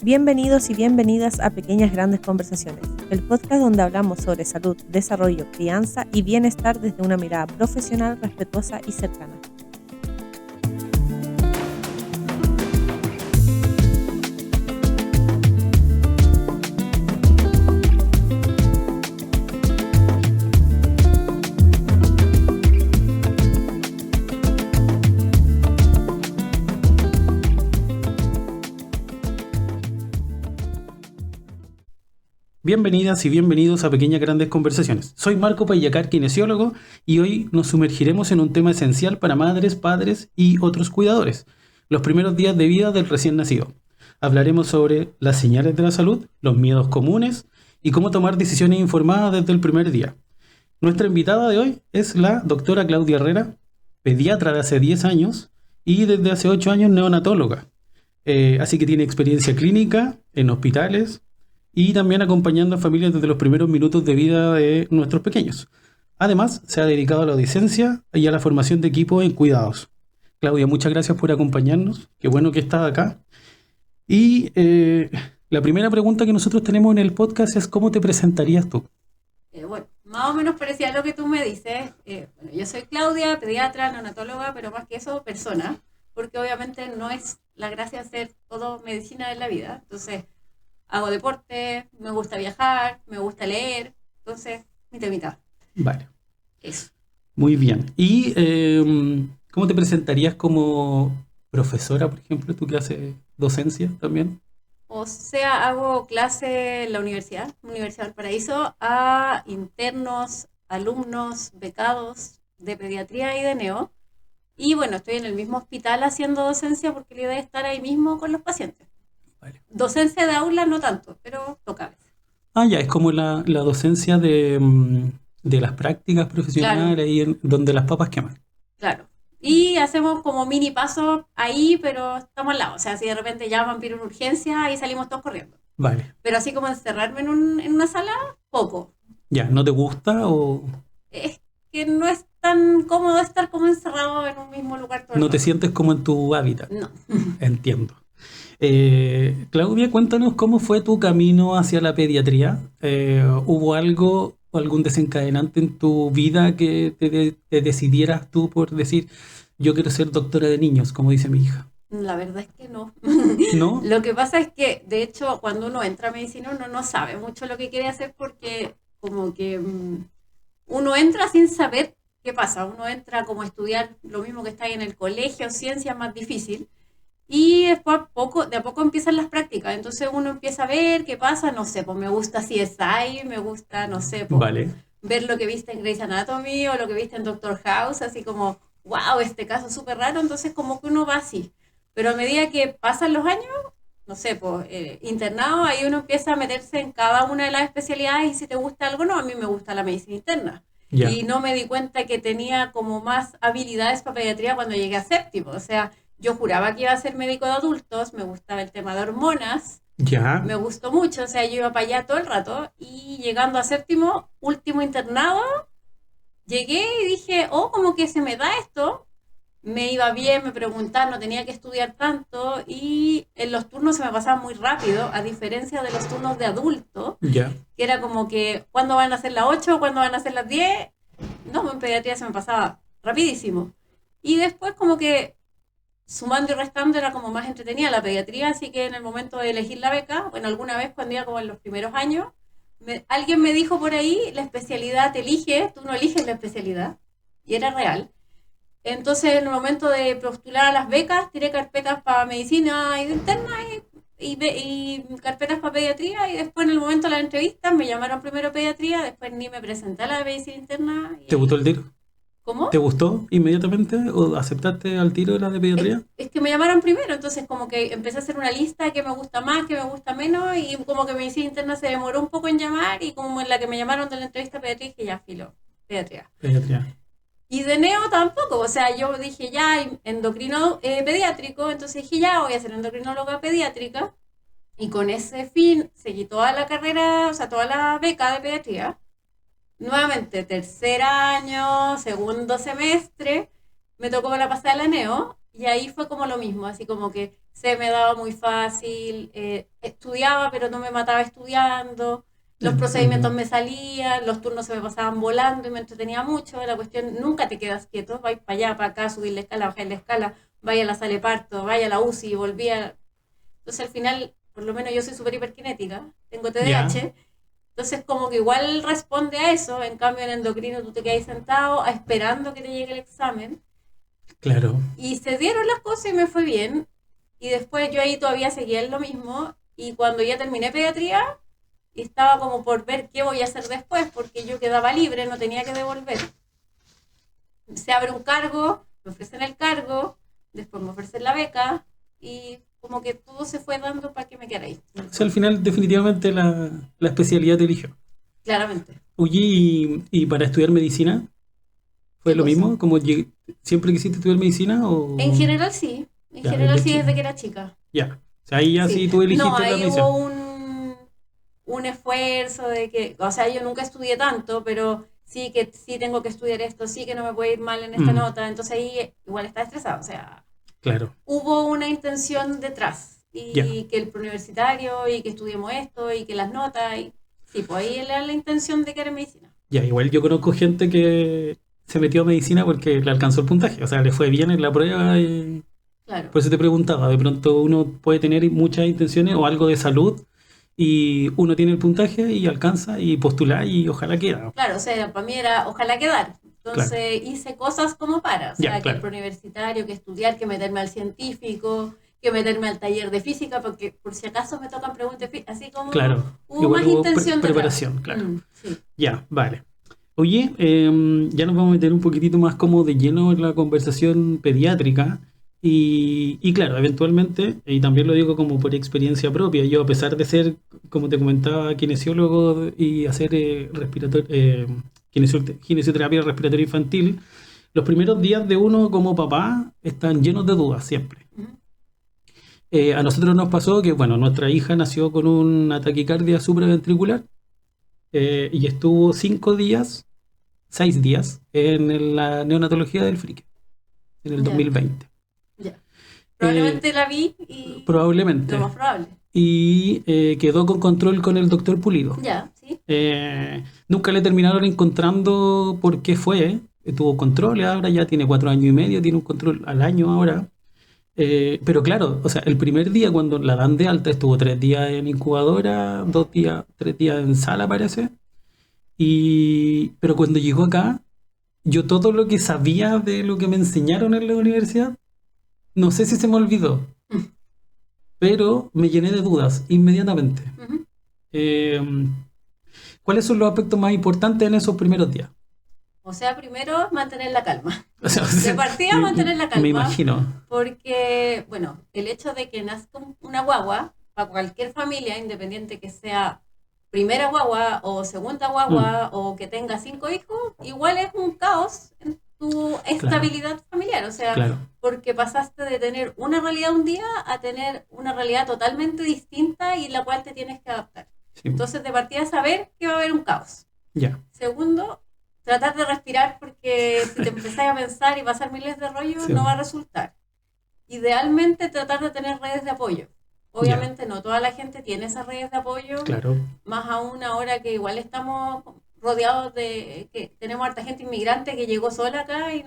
Bienvenidos y bienvenidas a Pequeñas Grandes Conversaciones, el podcast donde hablamos sobre salud, desarrollo, crianza y bienestar desde una mirada profesional, respetuosa y cercana. Bienvenidas y bienvenidos a Pequeñas Grandes Conversaciones. Soy Marco Payacar, kinesiólogo, y hoy nos sumergiremos en un tema esencial para madres, padres y otros cuidadores: los primeros días de vida del recién nacido. Hablaremos sobre las señales de la salud, los miedos comunes y cómo tomar decisiones informadas desde el primer día. Nuestra invitada de hoy es la doctora Claudia Herrera, pediatra de hace 10 años y desde hace 8 años neonatóloga. Así que tiene experiencia clínica en hospitales y también acompañando a familias desde los primeros minutos de vida de nuestros pequeños. Además, se ha dedicado a la docencia y a la formación de equipos en cuidados. Claudia, muchas gracias por acompañarnos. Qué bueno que estás acá. Y la primera pregunta que nosotros tenemos en el podcast es: ¿cómo te presentarías tú? Bueno, más o menos parecía lo que tú me dices. Bueno, yo soy Claudia, pediatra, neonatóloga, pero más que eso, persona, porque obviamente no es la gracia hacer todo medicina en la vida. Entonces, hago deporte, me gusta viajar, me gusta leer, entonces, mitad y mitad. Vale. Eso. Muy bien. ¿Y cómo te presentarías como profesora, por ejemplo, tú que haces docencia también? O sea, hago clase en la Universidad del Paraíso, a internos, alumnos, becados de pediatría y de neo. Y bueno, estoy en el mismo hospital haciendo docencia porque la idea es estar ahí mismo con los pacientes. Vale. Docencia de aula no tanto, pero toca a veces. Ya, es como la docencia de las prácticas profesionales, Claro. ahí donde las papas queman. Claro. Y hacemos como mini pasos ahí, pero estamos al lado. O sea, si de repente llaman, piden una urgencia, ahí salimos todos corriendo. Vale. Pero así como encerrarme en una sala, poco. Ya, ¿no te gusta o Es que no es tan cómodo estar como encerrado en un mismo lugar todo el no te rato. sientes como en tu hábitat? No. Entiendo. Claudia, cuéntanos cómo fue tu camino hacia la pediatría. ¿Hubo algo o algún desencadenante en tu vida que te decidieras tú por decir: yo quiero ser doctora de niños, como dice mi hija? La verdad es que no. ¿No? Lo que pasa es que, de hecho, cuando uno entra a medicina, uno no sabe mucho lo que quiere hacer porque como que uno entra sin saber qué pasa. Uno entra como a estudiar lo mismo que está ahí en el colegio, ciencia más difícil. Y después de a poco empiezan las prácticas. Entonces uno empieza a ver qué pasa, no sé, pues me gusta CSI, me gusta, no sé, pues, Vale. ver lo que viste en Grey's Anatomy o lo que viste en Doctor House, así como, wow, este caso es súper raro, entonces como que uno va así. Pero a medida que pasan los años, no sé, pues internado, ahí uno empieza a meterse en cada una de las especialidades y si te gusta algo, no, a mí me gusta la medicina interna. Ya. Y no me di cuenta que tenía como más habilidades para pediatría cuando llegué a séptimo, o sea, yo juraba que iba a ser médico de adultos, me gustaba el tema de hormonas, Ya. me gustó mucho, o sea, yo iba para allá todo el rato y llegando a séptimo, último internado, llegué y dije, oh, como que se me da esto, me iba bien, me preguntaban, no tenía que estudiar tanto y en los turnos se me pasaba muy rápido, a diferencia de los turnos de adulto, Ya. que era como que, ¿cuándo van a ser las 8? ¿Cuándo van a ser las 10? No, en pediatría se me pasaba rapidísimo. Y después como que sumando y restando era como más entretenida la pediatría, así que en el momento de elegir la beca, bueno, alguna vez cuando iba como en los primeros años, alguien me dijo por ahí, la especialidad te elige, tú no eliges la especialidad, y era real. Entonces en el momento de postular a las becas, tiré carpetas para medicina interna y carpetas para pediatría, y después en el momento de las entrevistas me llamaron primero pediatría, después ni me presenté a la medicina interna. ¿Te gustó el tiro? ¿Cómo? ¿Te gustó inmediatamente o aceptaste al tiro la de pediatría? Es que me llamaron primero, entonces como que empecé a hacer una lista de qué me gusta más, qué me gusta menos, y como que medicina interna se demoró un poco en llamar, y como en la que me llamaron de la entrevista pediatría, dije ya, filo, pediatría. Pediatría. Y de neo tampoco, o sea, yo dije ya, endocrino pediátrico, entonces dije ya, voy a ser endocrinóloga pediátrica, y con ese fin seguí toda la carrera, o sea, toda la beca de pediatría. Nuevamente, tercer año, segundo semestre, me tocó la pasada de la neo, Y ahí fue como lo mismo, así como que se me daba muy fácil, estudiaba pero no me mataba estudiando, los procedimientos me salían, los turnos se me pasaban volando y me entretenía mucho. La cuestión, nunca te quedas quieto, vais para allá, para acá, subir la escala, bajar la escala, vaya a la sala de parto, vaya a la UCI, volvía. Entonces al final, por lo menos yo soy súper hiperkinética, tengo Ya, TDAH, entonces como que igual responde a eso. En cambio en endocrino tú te quedas sentado esperando que te llegue el examen. claro. Y se dieron las cosas y me fue bien. Y después yo ahí todavía seguía en lo mismo. Y cuando ya terminé pediatría, estaba como por ver qué voy a hacer después, porque yo quedaba libre, no tenía que devolver. Se abre un cargo, me ofrecen el cargo, después me ofrecen la beca, y como que todo se fue dando para que me quedara ahí. O sea, al final definitivamente la especialidad te eligió. Claramente. Oye, y para estudiar medicina, ¿fue ¿Qué lo cosa? mismo? ¿Como siempre quisiste estudiar medicina o...? En general sí. En Ya, general desde sí, desde chico. que era chica. Ya. O sea, ahí ya Sí. sí tú No, elegiste la ahí medicina. hubo un esfuerzo de que, o sea, yo nunca estudié tanto, pero sí que sí tengo que estudiar esto, sí que no me puede ir mal en esta Mm, nota, entonces ahí igual estaba estresada, o sea, claro. hubo una intención detrás, Ya. y que el preuniversitario, y que estudiemos esto, y que las notas, y sí, pues ahí era la intención de que era medicina. Ya, igual yo conozco gente que se metió a medicina porque le alcanzó el puntaje. O sea, le fue bien en la prueba y... Claro, Por eso te preguntaba, de pronto uno puede tener muchas intenciones o algo de salud y uno tiene el puntaje y alcanza y postula y ojalá queda. claro, o sea, para mí era ojalá quedar. Claro, Entonces hice cosas como para, o ya, sea, que el claro, preuniversitario, que estudiar, que meterme al científico, que meterme al taller de física, porque por si acaso me tocan preguntas, así como claro. hubo Igual más hubo intención detrás. preparación, claro. Sí. Ya, vale. Oye, ya nos vamos a meter un poquitito más como de lleno en la conversación pediátrica y claro, eventualmente, y también lo digo como por experiencia propia, yo a pesar de ser, como te comentaba, kinesiólogo y hacer kinesioterapia respiratoria infantil, los primeros días de uno como papá están llenos de dudas siempre. Ujú. A nosotros nos pasó que, bueno, nuestra hija nació con una taquicardia supraventricular y estuvo 5 días 6 días en la neonatología del Frique, en el Ya, 2020. ya. Eh, Probablemente la vi y lo probablemente. más probable. Y quedó con control con el doctor Pulido. Ya, sí. Nunca le terminaron encontrando por qué fue. Tuvo control, ahora ya tiene 4 años y medio, tiene un control al año ahora. Pero claro, o sea, el primer día cuando la dan de alta estuvo 3 días en incubadora, 2 días, 3 días en sala parece. Pero cuando llegó acá, yo todo lo que sabía de lo que me enseñaron en la universidad, no sé si se me olvidó, Mm. pero me llené de dudas inmediatamente. Ujú. Eh, ¿Cuáles son los aspectos más importantes en esos primeros días? O sea, primero mantener la calma. O sea, De partida mantener la me calma, imagino. porque, bueno, el hecho de que nazca una guagua, para cualquier familia, independiente que sea primera guagua o segunda Mm, guagua o que tenga 5 hijos, igual es un caos en tu claro, estabilidad familiar. O sea, claro. porque pasaste de tener una realidad un día a tener una realidad totalmente distinta y en la cual te tienes que adaptar. Sí, Entonces, de partida, saber que va a haber un caos. ya. Segundo, tratar de respirar, porque si te empezás a pensar y pasar miles de rollos, Sí, no va a resultar. Idealmente, tratar de tener redes de apoyo. ya, Obviamente no toda la gente tiene esas redes de apoyo, claro. más aún ahora que igual estamos rodeados de que tenemos harta gente inmigrante que llegó sola acá y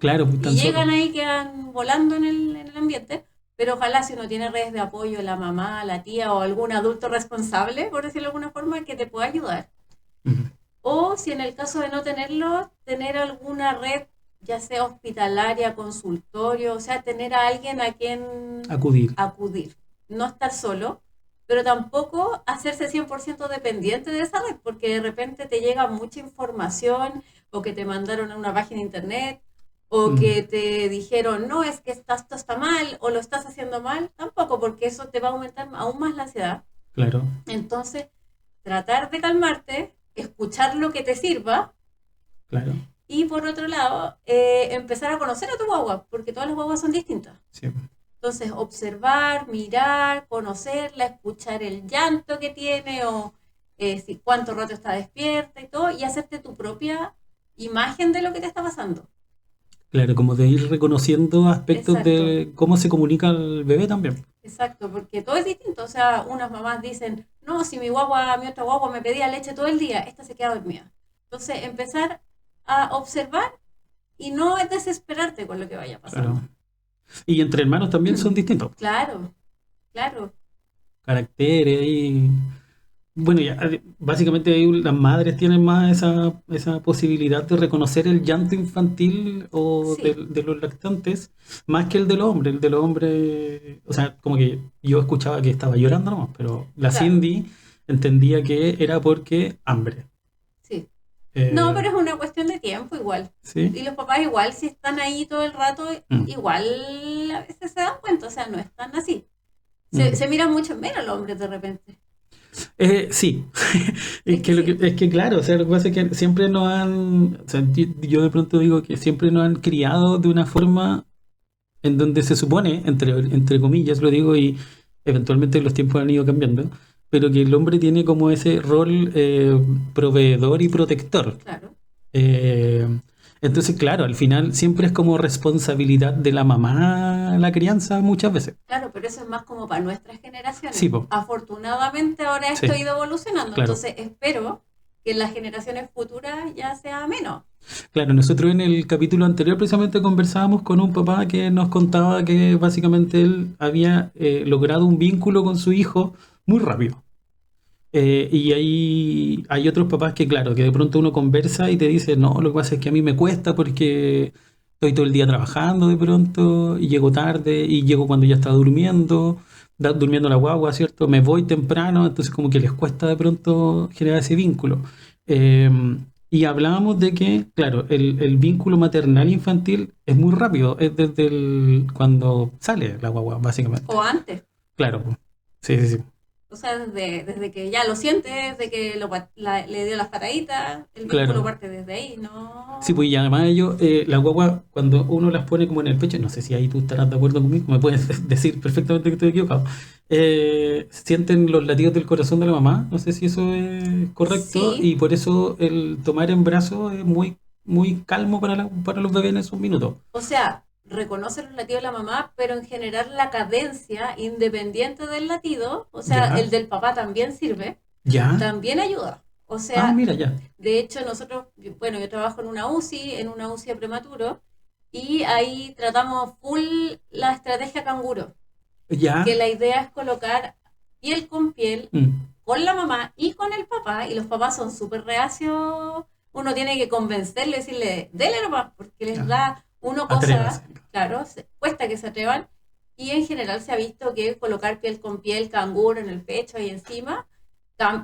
Claro, pues, y tan solo. llegan ahí, quedan volando en el ambiente. Pero ojalá, si uno tiene redes de apoyo, la mamá, la tía o algún adulto responsable, por decirlo de alguna forma, que te pueda ayudar. Ujú. O si en el caso de no tenerlo, tener alguna red, ya sea hospitalaria, consultorio, o sea, tener a alguien a quien Acudir. acudir. No estar solo, pero tampoco hacerse 100% dependiente de esa red, porque de repente te llega mucha información, o que te mandaron a una página de internet, o Mm, que te dijeron, no, es que esto está mal, o lo estás haciendo mal. Tampoco, porque eso te va a aumentar aún más la ansiedad. claro, Entonces, tratar de calmarte, escuchar lo que te sirva, claro. y por otro lado, empezar a conocer a tu guagua, porque todas las guaguas son distintas. Sí. Entonces, observar, mirar, conocerla, escuchar el llanto que tiene, o si cuánto rato está despierta y todo, y hacerte tu propia imagen de lo que te está pasando. Claro, como de ir reconociendo aspectos Exacto. de cómo se comunica el bebé también. Exacto, porque todo es distinto. O sea, unas mamás dicen, no, si mi otra guagua me pedía leche todo el día, esta se queda dormida. Entonces, empezar a observar y no es desesperarte con lo que vaya pasando. Claro. Y entre hermanos también son distintos. Claro, claro. Caracteres y... Bueno, ya, básicamente ahí las madres tienen más esa posibilidad de reconocer el llanto infantil o Sí, de los lactantes, más que el del hombre. El del hombre, o sea, como que yo escuchaba que estaba llorando nomás, pero la claro, Cindy entendía que era porque hambre. sí. No, Eh, pero es una cuestión de tiempo igual. ¿Sí? Y los papás igual, si están ahí todo el rato, Mm, igual a veces se dan cuenta, o sea, no están así. mm. Se miran mucho menos los hombres de repente. Sí, Es que sí, es que claro, o sea, lo que pasa es que siempre nos han, o sea, yo de pronto digo que siempre nos han criado de una forma en donde se supone, entre comillas lo digo, y eventualmente los tiempos han ido cambiando, pero que el hombre tiene como ese rol proveedor y protector. claro. Eh, entonces, claro, al final siempre es como responsabilidad de la mamá la crianza muchas veces. Claro, pero eso es más como para nuestras Sí, generaciones. po, Afortunadamente ahora esto ha sí, ido evolucionando, claro. entonces espero que en las generaciones futuras ya sea menos. Claro, nosotros en el capítulo anterior precisamente conversábamos con un papá que nos contaba que básicamente él había logrado un vínculo con su hijo muy rápido. Y hay otros papás que, claro, que de pronto uno conversa y te dice, no, lo que pasa es que a mí me cuesta porque estoy todo el día trabajando de pronto y llego tarde y llego cuando ya está durmiendo, durmiendo la guagua, ¿cierto? Me voy temprano, entonces como que les cuesta de pronto generar ese vínculo. Eh, y hablábamos de que, claro, el vínculo maternal infantil es muy rápido, es desde cuando sale la guagua, básicamente. O antes. Claro, pues. Sí, sí, sí. O sea, desde que ya lo siente, desde que le dio las pataditas, el vínculo Claro. parte desde ahí, Sí, ¿no? pues y además ellos, la guagua, cuando uno las pone como en el pecho, no sé si ahí tú estarás de acuerdo conmigo, me puedes decir perfectamente que estoy equivocado, sienten los latidos del corazón de la mamá, no sé si eso es correcto, Sí, y por eso el tomar en brazos es muy, muy calmo para los bebés en esos minutos. o sea, reconoce los latidos de la mamá, pero en general la cadencia, independiente del latido, o sea, Ya, el del papá también sirve, ya, también ayuda. O ah, sea, mira, ya, de hecho, nosotros, bueno, yo trabajo en una UCI de prematuro, y ahí tratamos full la estrategia canguro, que ya, la idea es colocar piel con piel mm, con la mamá y con el papá, y los papás son súper reacios, uno tiene que convencerle, decirle, dele nomás, porque les ya, da uno atrévase. cosa, claro, cuesta que se atrevan, y en general se ha visto que colocar piel con piel, canguro en el pecho y encima,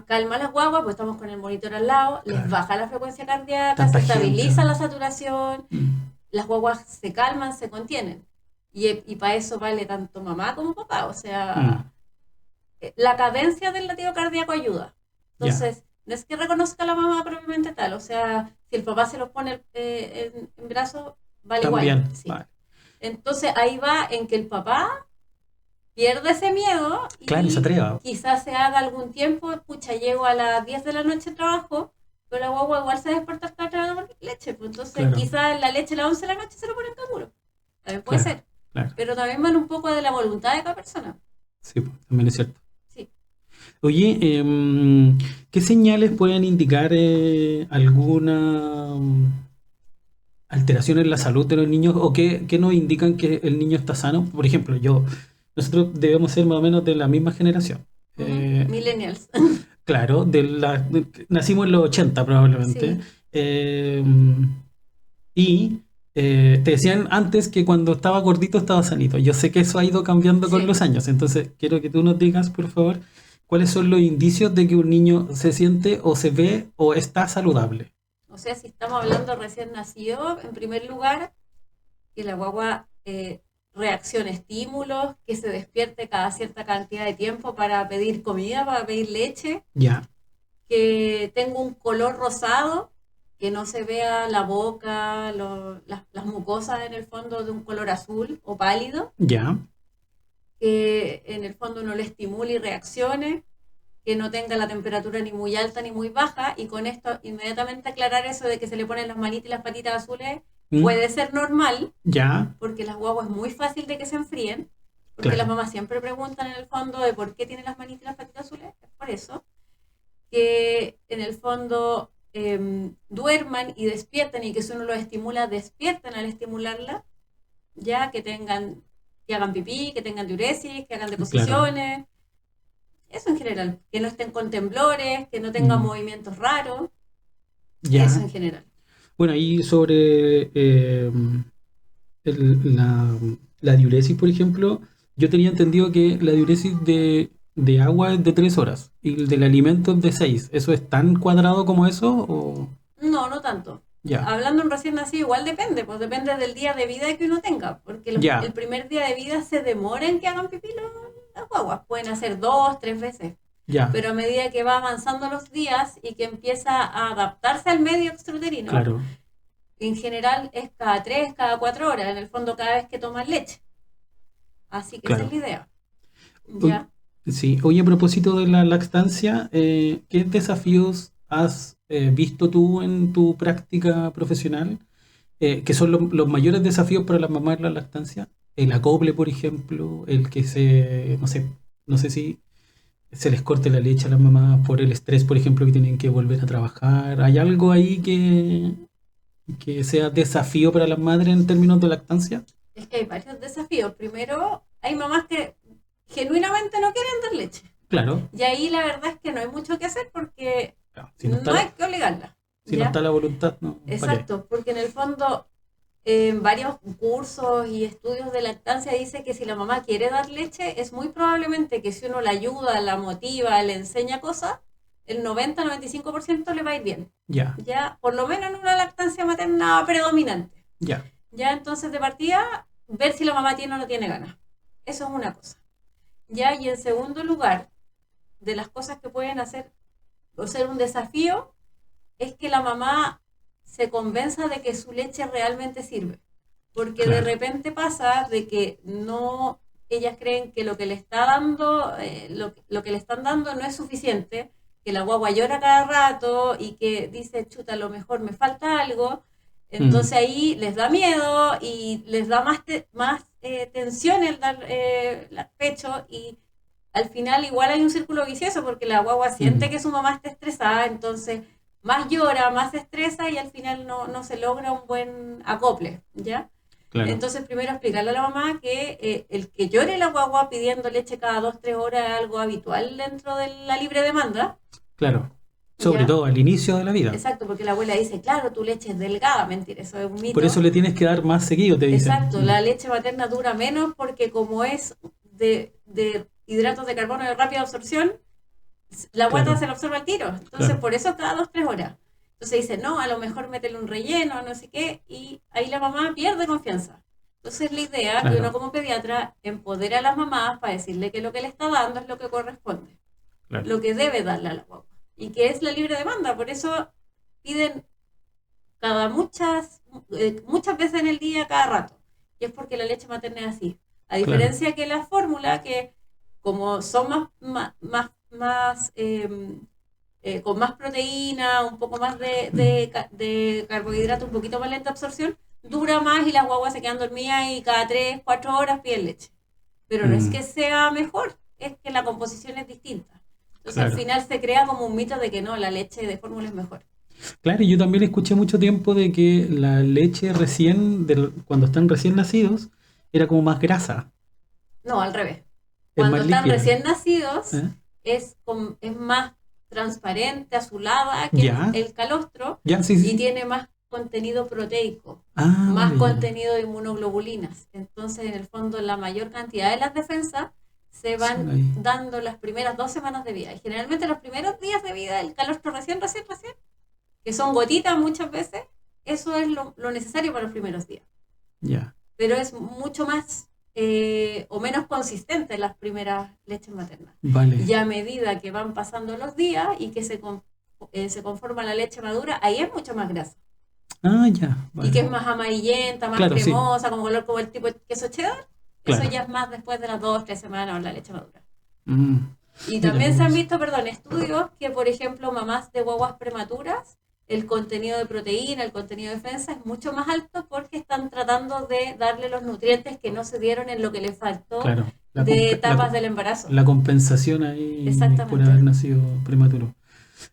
calma a las guaguas, pues estamos con el monitor al lado, les Claro, baja la frecuencia cardíaca, se tanta gente. estabiliza la saturación, Mm, las guaguas se calman, se contienen. Y para eso vale tanto mamá como papá, o mm, sea, la cadencia del latido cardíaco ayuda. ya, Entonces, no es que reconozca a la mamá propiamente tal, o sea, si el papá se los pone en brazos, vale igual, también, sí. vale. Entonces ahí va en que el papá pierde ese miedo Claro, se y atreva. quizás se haga algún tiempo, pucha, llego a las 10 de la noche al trabajo, pero la guagua igual se desperta hasta tomar leche, pues entonces Claro, quizás la leche a las 11 de la noche se lo ponen canguro. También puede claro, ser, claro. pero también van un poco de la voluntad de cada persona. Sí, pues, también es cierto. Sí. Oye, ¿qué señales pueden indicar alguna alteración en la salud de los niños o qué nos indican que el niño está sano? Por ejemplo, nosotros debemos ser más o menos de la misma generación. Ujú. Eh, Millennials. claro, nacimos en los 80 probablemente. Sí, Eh, y te decían antes que cuando estaba gordito estaba sanito. Yo sé que eso ha ido cambiando con sí. los años, entonces quiero que tú nos digas, por favor, cuáles son los indicios de que un niño se siente o se ve o está saludable. O sea, si estamos hablando recién nacido, en primer lugar, que la guagua reaccione a estímulos, que se despierte cada cierta cantidad de tiempo para pedir comida, para pedir leche, Ya, que tenga un color rosado, que no se vea la boca, las mucosas en el fondo de un color azul o pálido, ya, que en el fondo uno le estimule y reaccione, que no tenga la temperatura ni muy alta ni muy baja, y con esto inmediatamente aclarar eso de que se le ponen las manitas y las patitas azules, puede ser normal, Ya, porque las guaguas es muy fácil de que se enfríen, porque claro. las mamás siempre preguntan en el fondo de por qué tienen las manitas y las patitas azules, es por eso, que en el fondo duerman y despierten y que si uno los estimula, despierten al estimularla, ya que hagan pipí, que tengan diuresis, que hagan Claro. deposiciones, eso en general, que no estén con temblores, que no tengan Mm, movimientos raros, eso ya. en general. Bueno, y sobre la diuresis, por ejemplo, yo tenía entendido que la diuresis de agua es de 3 horas y el del alimento es de 6. ¿Eso es tan cuadrado como eso? O... No, no tanto. Ya, Hablando en recién nacido, igual depende, pues depende del día de vida que uno tenga, porque el ya, primer día de vida se demora en que hagan pipí las guaguas, pueden hacer 2, 3 veces, ya, pero a medida que va avanzando los días y que empieza a adaptarse al medio extrauterino, claro. en general es cada 3, cada 4 horas, en el fondo cada vez que toman leche. Así que esa es Claro. la idea. Uy, ¿Ya? sí, oye, a propósito de la lactancia, ¿qué desafíos has visto tú en tu práctica profesional? ¿Qué son los mayores desafíos para las mamás en la lactancia? El acople, por ejemplo, el que no sé si se les corte la leche a las mamás por el estrés, por ejemplo, que tienen que volver a trabajar. ¿Hay algo ahí que sea desafío para las madres en términos de lactancia? Es que hay varios desafíos. Primero, hay mamás que genuinamente no quieren dar leche. Claro, Y ahí la verdad es que no hay mucho que hacer porque claro, no hay que obligarla. si no ¿Ya? está la voluntad, no, ¿para qué? Exacto, porque en el fondo en varios cursos y estudios de lactancia dice que si la mamá quiere dar leche, es muy probablemente que si uno la ayuda, la motiva, le enseña cosas, el 90-95% le va a ir bien. Ya, Ya, por lo menos en una lactancia materna predominante. ya, Ya, entonces de partida, ver si la mamá tiene o no tiene ganas. Eso es una cosa. Ya, y en segundo lugar, de las cosas que pueden hacer o ser un desafío, es que la mamá se convenza de que su leche realmente sirve. Porque de claro. repente pasa de que no, ellas creen que lo que le está dando, lo que le están dando no es suficiente, que la guagua llora cada rato y que dice, chuta, a lo mejor me falta algo. Mm, Entonces ahí les da miedo y les da más tensión el dar pecho y al final igual hay un círculo vicioso porque la guagua siente mm, que su mamá está estresada, entonces más llora, más se estresa y al final no se logra un buen acople, ¿ya? claro, Entonces primero explicarle a la mamá que el que llore la guagua pidiendo leche cada 2, 3 horas es algo habitual dentro de la libre demanda, claro. Sobre ¿ya? todo al inicio de la vida. Exacto, porque la abuela dice, claro, tu leche es delgada, mentira, eso es un Por eso mito. le tienes que dar más seguido, te dicen. Exacto, la leche materna dura menos porque como es de hidratos de carbono de rápida absorción, la guata Claro, se la absorbe al tiro. Entonces, claro, por eso cada 2, 3 horas. Entonces dice, no, a lo mejor métele un relleno, no sé qué, y ahí la mamá pierde confianza. Entonces, la idea que uno claro, como pediatra empodera a las mamás para decirle que lo que le está dando es lo que corresponde, claro. lo que debe darle a la guagua, y que es la libre demanda. Por eso piden cada muchas veces en el día, cada rato. Y es porque la leche materna es así. A Claro. diferencia que la fórmula, que como son con más proteína, un poco más Mm, de carbohidrato, un poquito más lenta absorción, dura más y las guaguas se quedan dormidas y cada 3, 4 horas piden leche. Pero no es mm, que sea mejor, es que la composición es distinta. Entonces al claro. final se crea como un mito de que no, la leche de fórmula es mejor. Claro, y yo también escuché mucho tiempo de que la leche cuando están recién nacidos, era como más grasa, No, al revés. es Cuando más están líquida. recién nacidos ¿Eh? es más transparente, azulada que Ya, el calostro ya, sí, y sí. tiene más contenido proteico, Ah, más vale, ya, ya. contenido de inmunoglobulinas. Entonces, en el fondo, la mayor cantidad de las defensas se Son van ahí. dando las primeras 2 semanas de vida. Y generalmente los primeros días de vida, el calostro recién, que son gotitas muchas veces, eso es lo necesario para los primeros días. Ya, Pero es mucho más o menos consistente en las primeras leches maternas. vale. Y a medida que van pasando los días y que se conforma la leche madura, ahí es mucho más grasa. Ah, ya, Y que vale. es más amarillenta, más Claro, sí, cremosa, como color como el tipo de queso cheddar. Eso claro. ya es más después de las 2, 3 semanas o la leche madura. Mm, Y mira, también qué se han curioso. visto, perdón, estudios que, por ejemplo, mamás de guaguas prematuras el contenido de proteína, el contenido de defensa es mucho más alto porque están tratando de darle los nutrientes que no se dieron en lo que les faltó Claro. de etapas del embarazo. La compensación ahí por Exactamente. haber nacido prematuro.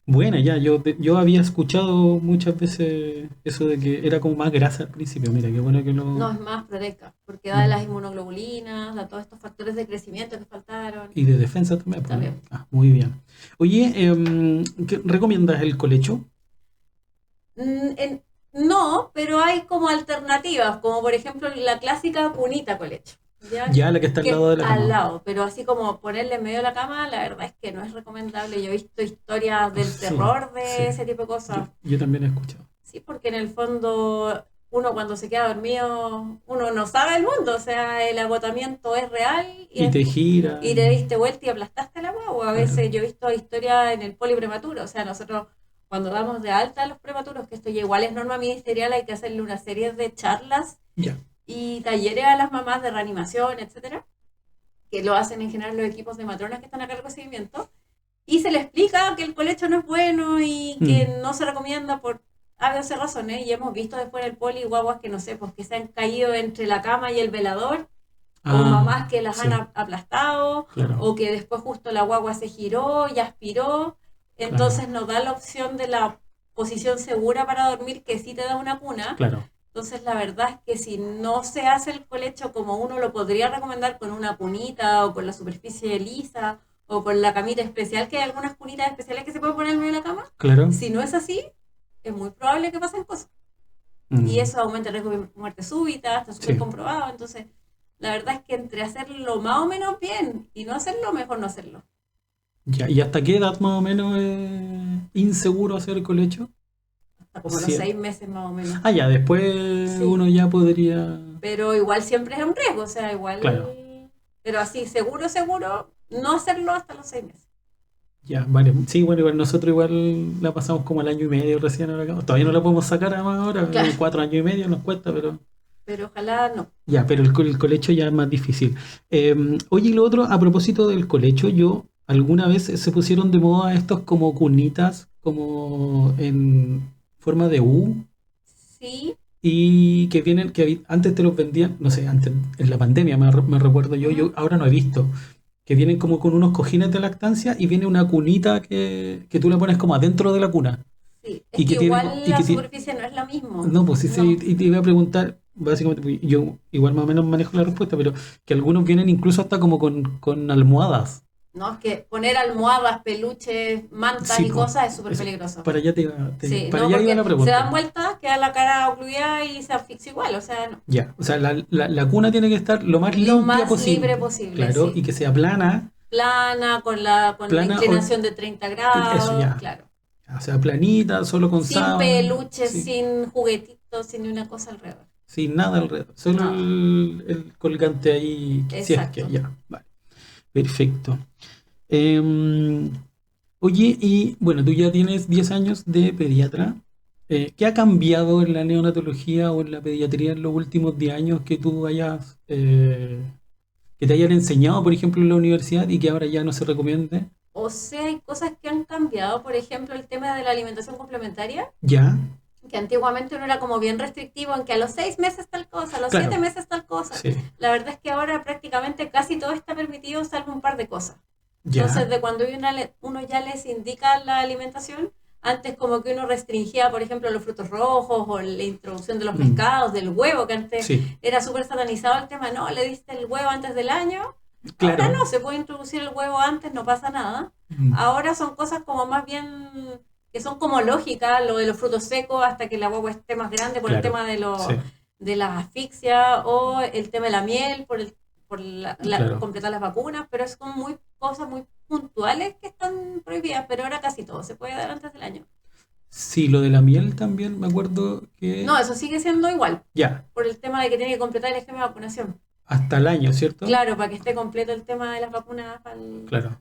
Bueno, ya, yo había escuchado muchas veces eso de que era como más grasa al principio. Mira, qué bueno que No, lo... es más proteica, porque da las inmunoglobulinas, da todos estos factores de crecimiento que faltaron. Y de defensa también. pues, También. Ah, muy bien. Oye, ¿qué recomiendas el colecho? No, pero hay como alternativas, como por ejemplo la clásica cunita colecho. Ya, la que está al Que lado de la al cama. lado, pero así como ponerle en medio de la cama, la verdad es que no es recomendable. Yo he visto historias del Sí, terror de sí. ese tipo de cosas. Yo también he escuchado. Sí, porque en el fondo uno cuando se queda dormido, uno no sabe el mundo, o sea, el agotamiento es real Y te gira. y te diste vuelta y aplastaste la guagua. A Claro. veces yo he visto historias en el poliprematuro, o sea, nosotros cuando damos de alta a los prematuros, que esto ya igual es norma ministerial, hay que hacerle una serie de charlas Ya. y talleres a las mamás de reanimación, etcétera, que lo hacen en general los equipos de matronas que están a cargo de seguimiento, y se le explica que el colecho no es bueno y que no se recomienda por a veces razones, y hemos visto después en el poli guaguas que no sé, pues que se han caído entre la cama y el velador, o mamás que las sí. han aplastado, Claro. o que después justo la guagua se giró y aspiró, entonces nos da la opción de la posición segura para dormir que sí te da una cuna. Claro. Entonces la verdad es que si no se hace el colecho como uno lo podría recomendar con una cunita o con la superficie lisa o con la camita especial, que hay algunas cunitas especiales que se pueden poner en medio de la cama, Claro. si no es así, es muy probable que pasen cosas. Y eso aumenta el riesgo de muerte súbita, está súper Sí. comprobado. Entonces, la verdad es que entre hacerlo más o menos bien y no hacerlo, mejor no hacerlo. Ya. ¿Y hasta qué edad más o menos es inseguro hacer el colecho? Hasta como los Sí. 6 meses más o menos. Ah, ya, después Sí. uno ya podría... Pero igual siempre es un riesgo, o sea, igual... Claro. Pero así, seguro, no hacerlo hasta los 6 meses. Ya, vale. Sí, bueno, igual nosotros igual la pasamos como al año y medio recién ahora. Todavía no la podemos sacar además ahora. Claro. 4 años y medio nos cuesta, pero... Pero ojalá no. Ya, pero el colecho ya es más difícil. Oye, y lo otro, a propósito del colecho, yo alguna vez se pusieron de moda estos como cunitas, como en forma de U, Sí, y que vienen, que antes te los vendían, no sé, antes, en la pandemia me recuerdo yo ahora no he visto, que vienen como con unos cojines de lactancia y viene una cunita que tú la pones como adentro de la cuna. sí. Y Es que que tiene- igual y la que tiene- superficie no es la misma. No, pues sí, No. sí, y te iba a preguntar, básicamente, pues, yo igual más o menos manejo la respuesta, pero que algunos vienen incluso hasta como con almohadas. No, es que poner almohadas, peluches, mantas Sí, y po. cosas es súper Eso, peligroso. Para allá, Sí, para no, allá iba porque la se pregunta. dan vueltas, queda la cara ocluida y se asfixia igual, o sea, no. Ya, o sea, la cuna tiene que estar lo más Lo limpia más posible. libre posible, Claro, sí. y que sea plana, Plana, con la Plana o- inclinación de 30 grados, Eso ya. claro. o sea, planita, solo con Sin sábana, peluches, sí, sin juguetitos, sin ni una cosa alrededor. sin nada alrededor, solo Nada. el colgante ahí, si es que Exacto. ya, vale. Perfecto. Oye, y bueno, tú ya tienes 10 años de pediatra. ¿Qué ha cambiado en la neonatología o en la pediatría en los últimos 10 años que tú hayas, que te hayan enseñado, por ejemplo, en la universidad y que ahora ya no se recomiende? O sea, hay cosas que han cambiado, por ejemplo, el tema de la alimentación complementaria, Ya, que antiguamente uno era como bien restrictivo en que a los 6 meses tal cosa, a los Claro. 7 meses tal cosa. sí, La verdad es que ahora prácticamente casi todo está permitido, salvo un par de cosas. ya, Entonces, de cuando uno ya les indica la alimentación, antes como que uno restringía, por ejemplo, los frutos rojos o la introducción de los pescados, del huevo, que antes sí, era súper satanizado el tema, no, le diste el huevo antes del año. claro. Ahora no, se puede introducir el huevo antes, no pasa nada. Ahora son cosas como más bien que son como lógicas, lo de los frutos secos hasta que la guagua esté más grande por el Claro, tema sí, de la asfixia o el tema de la miel por Claro. completar las vacunas, pero son cosas muy puntuales que están prohibidas, pero ahora casi todo se puede dar antes del año. Sí, lo de la miel también me acuerdo que... No, eso sigue siendo igual, Ya, por el tema de que tiene que completar el esquema de vacunación. hasta el año, ¿cierto? Claro, para que esté completo el tema de las vacunas. Claro.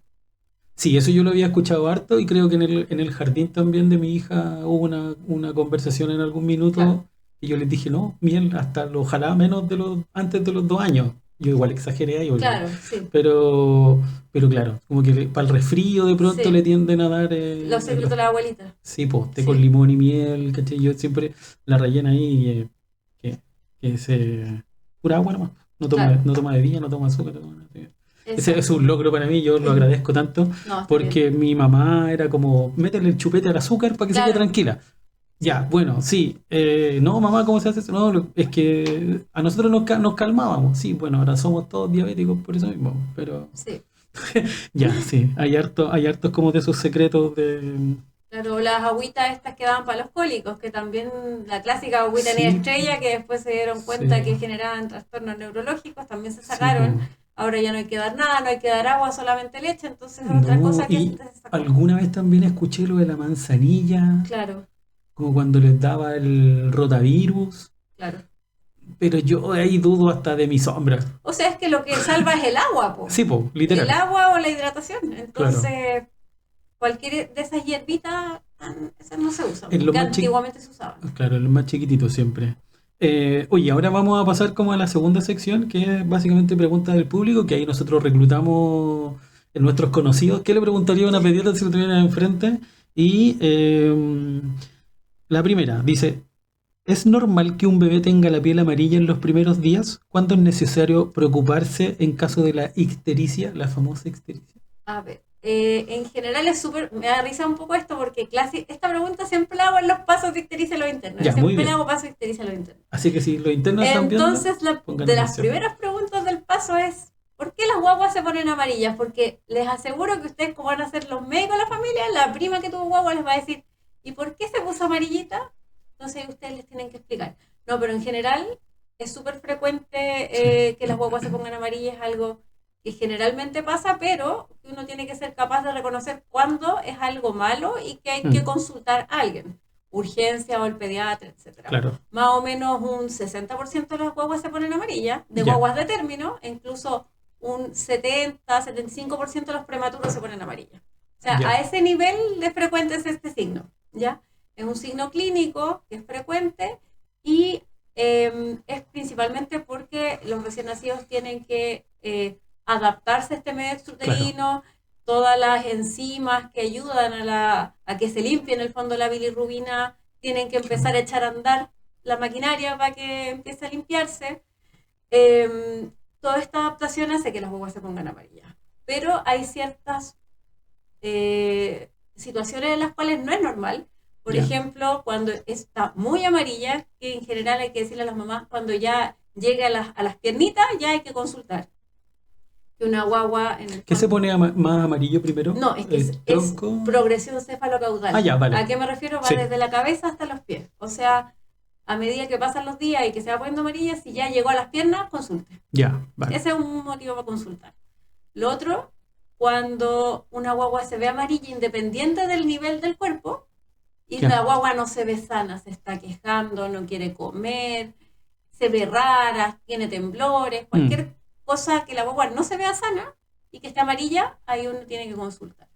Sí, eso yo lo había escuchado harto y creo que en el jardín también de mi hija hubo una conversación en algún minuto Claro. y yo les dije, no, miel, hasta ojalá menos antes de los 2 años. Yo igual exageré ahí, Claro, sí. pero claro, como que para el resfrío de pronto Sí. le tienden a dar... Los secretos de la abuelita. Sí, pues, té Sí. con limón y miel, ¿cachai? Yo siempre la relleno ahí, que es pura agua nomás. No toma, Claro. no toma bebida, no toma azúcar. No toma nada. Ese Exacto. es un logro para mí, yo lo agradezco tanto, No, está porque bien. mi mamá era como, métele el chupete al azúcar para que se quede Claro. tranquila. Ya, bueno, sí. No, mamá, ¿cómo se hace eso? No, es que a nosotros nos calmábamos. Sí, bueno, ahora somos todos diabéticos por eso mismo, pero Sí. ya, sí. Hay hartos como de esos secretos de... Claro, las agüitas estas que daban para los cólicos, que también la clásica agüita Sí. ni estrella, que después se dieron cuenta Sí. que generaban trastornos neurológicos, también se Sí, sacaron. po. Ahora ya no hay que dar nada, no hay que dar agua, solamente leche, entonces es No, otra cosa que y se sacó. alguna vez también escuché lo de la manzanilla, Claro, como cuando les daba el rotavirus, claro. pero yo ahí dudo hasta de mi sombra. O sea, es que lo que salva es el agua, po. Sí, po, literal. El agua o la hidratación. Entonces, cualquier de esas hierbitas, esas no se usan, En lo que más antiguamente se usaban. Claro, el más chiquitito siempre. Oye, ahora vamos a pasar como a la segunda sección, que es básicamente preguntas del público, que ahí nosotros reclutamos en nuestros conocidos. ¿Qué le preguntaría a una pediatra si lo tuviera enfrente? Y la primera dice, ¿es normal que un bebé tenga la piel amarilla en los primeros días? ¿Cuándo es necesario preocuparse en caso de la ictericia, la famosa ictericia? A ver, en general es súper, me da risa un poco esto porque esta pregunta siempre la hago en los pasos de ictericia a los internos. Ya, muy Siempre bien. le hago pasos de ictericia a los internos. Así que si los internos están viendo, Entonces, pongan de las atención. primeras preguntas del paso es, ¿por qué las guaguas se ponen amarillas? Porque les aseguro que ustedes, como van a ser los médicos de la familia, la prima que tuvo guagua les va a decir, ¿y por qué se puso amarillita? Entonces ustedes les tienen que explicar. No, pero en general es súper frecuente que las guaguas se pongan amarillas, algo que generalmente pasa, pero que uno tiene que ser capaz de reconocer cuándo es algo malo y que hay que consultar a alguien. Urgencia o el pediatra, etc. Claro. Más o menos un 60% de las guaguas se ponen amarillas, de Ya. guaguas de término, e incluso un 70-75% de los prematuros se ponen amarillas. O sea, Ya. a ese nivel de frecuente es este signo, ¿ya? Es un signo clínico que es frecuente y es principalmente porque los recién nacidos tienen que adaptarse a este medio extrauterino, todas las enzimas que ayudan a que se limpie en el fondo la bilirrubina tienen que empezar a echar a andar la maquinaria para que empiece a limpiarse. Toda esta adaptación hace que las guaguas se pongan amarillas. Pero hay ciertas situaciones en las cuales no es normal. Por ejemplo, cuando está muy amarilla, que en general hay que decirle a las mamás, cuando ya llegue a las piernitas, ya hay que consultar. Que una guagua en el ¿Qué se pone más amarillo primero? No, es que es tronco. progresión cefalocaudal. Ah, ya, vale. ¿A qué me refiero? Va Sí. desde la cabeza hasta los pies. O sea, a medida que pasan los días y que se va poniendo amarilla, si ya llegó a las piernas, consulte. Ya, vale. Ese es un motivo para consultar. Lo otro, cuando una guagua se ve amarilla independiente del nivel del cuerpo, y Ya. la guagua no se ve sana, se está quejando, no quiere comer, se ve rara, tiene temblores, cualquier cosa que la guagua no se vea sana y que esté amarilla, ahí uno tiene que consultar.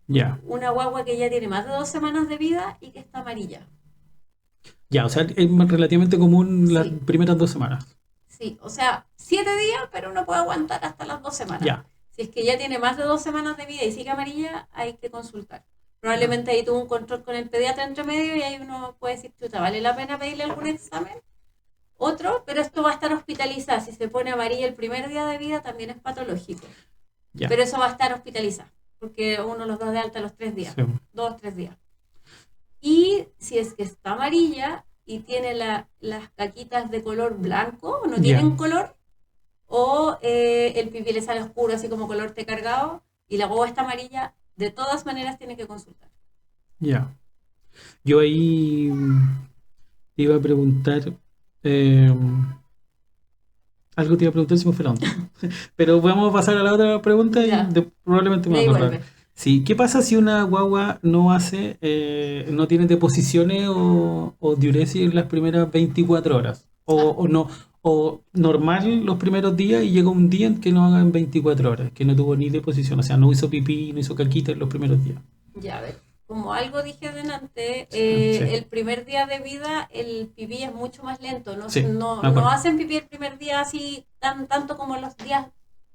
Ya. Una guagua que ya tiene más de 2 semanas de vida y que está amarilla. Ya, o sea, es relativamente común las Sí. primeras 2 semanas. Sí, o sea, 7 días, pero uno puede aguantar hasta las 2 semanas. Ya. Si es que ya tiene más de 2 semanas de vida y sigue amarilla, hay que consultar. Probablemente ahí tuvo un control con el pediatra entre medio y ahí uno puede decir, chuta, ¿vale la pena pedirle algún examen? Otro, pero esto va a estar hospitalizado. Si se pone amarilla el primer día de vida, también es patológico. Ya. Pero eso va a estar hospitalizado, porque uno los da de alta a los 3 días, Sí. 2-3 días. Y si es que está amarilla y tiene las caquitas de color blanco, no tienen color, o el pipí le sale oscuro, así como color té cargado, y la guagua está amarilla, de todas maneras tiene que consultar. Ya. Yo ahí te iba a preguntar. Algo te iba a preguntar si me fue la onda. Pero vamos a pasar a la otra pregunta y Ya. probablemente me Ahí va a acordar. vuelve. Sí, ¿qué pasa si una guagua no no tiene deposiciones o diuresis en las primeras 24 horas? O no, o normal los primeros días y llega un día en que no hagan 24 horas, que no tuvo ni deposición, o sea, no hizo pipí, no hizo caquita en los primeros días. Ya, a ver. como algo dije delante, Sí. el primer día de vida el pipí es mucho más lento. No, Sí, no, me acuerdo. no hacen pipí el primer día así tanto como los días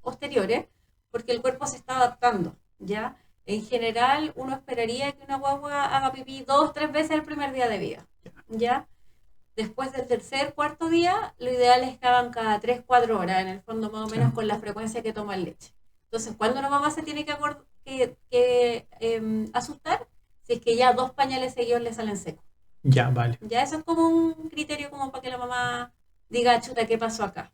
posteriores, porque el cuerpo se está adaptando, ¿ya? En general, uno esperaría que una guagua haga pipí 2, 3 veces el primer día de vida, ¿ya? Después del tercer, cuarto día, lo ideal es que hagan cada 3, 4 horas, en el fondo más o menos Sí. con la frecuencia que toman leche. Entonces, cuando una mamá se tiene que, asustar, si es que ya 2 pañales seguidos le salen secos. Ya, vale. Ya eso es como un criterio como para que la mamá diga, chuta, ¿qué pasó acá?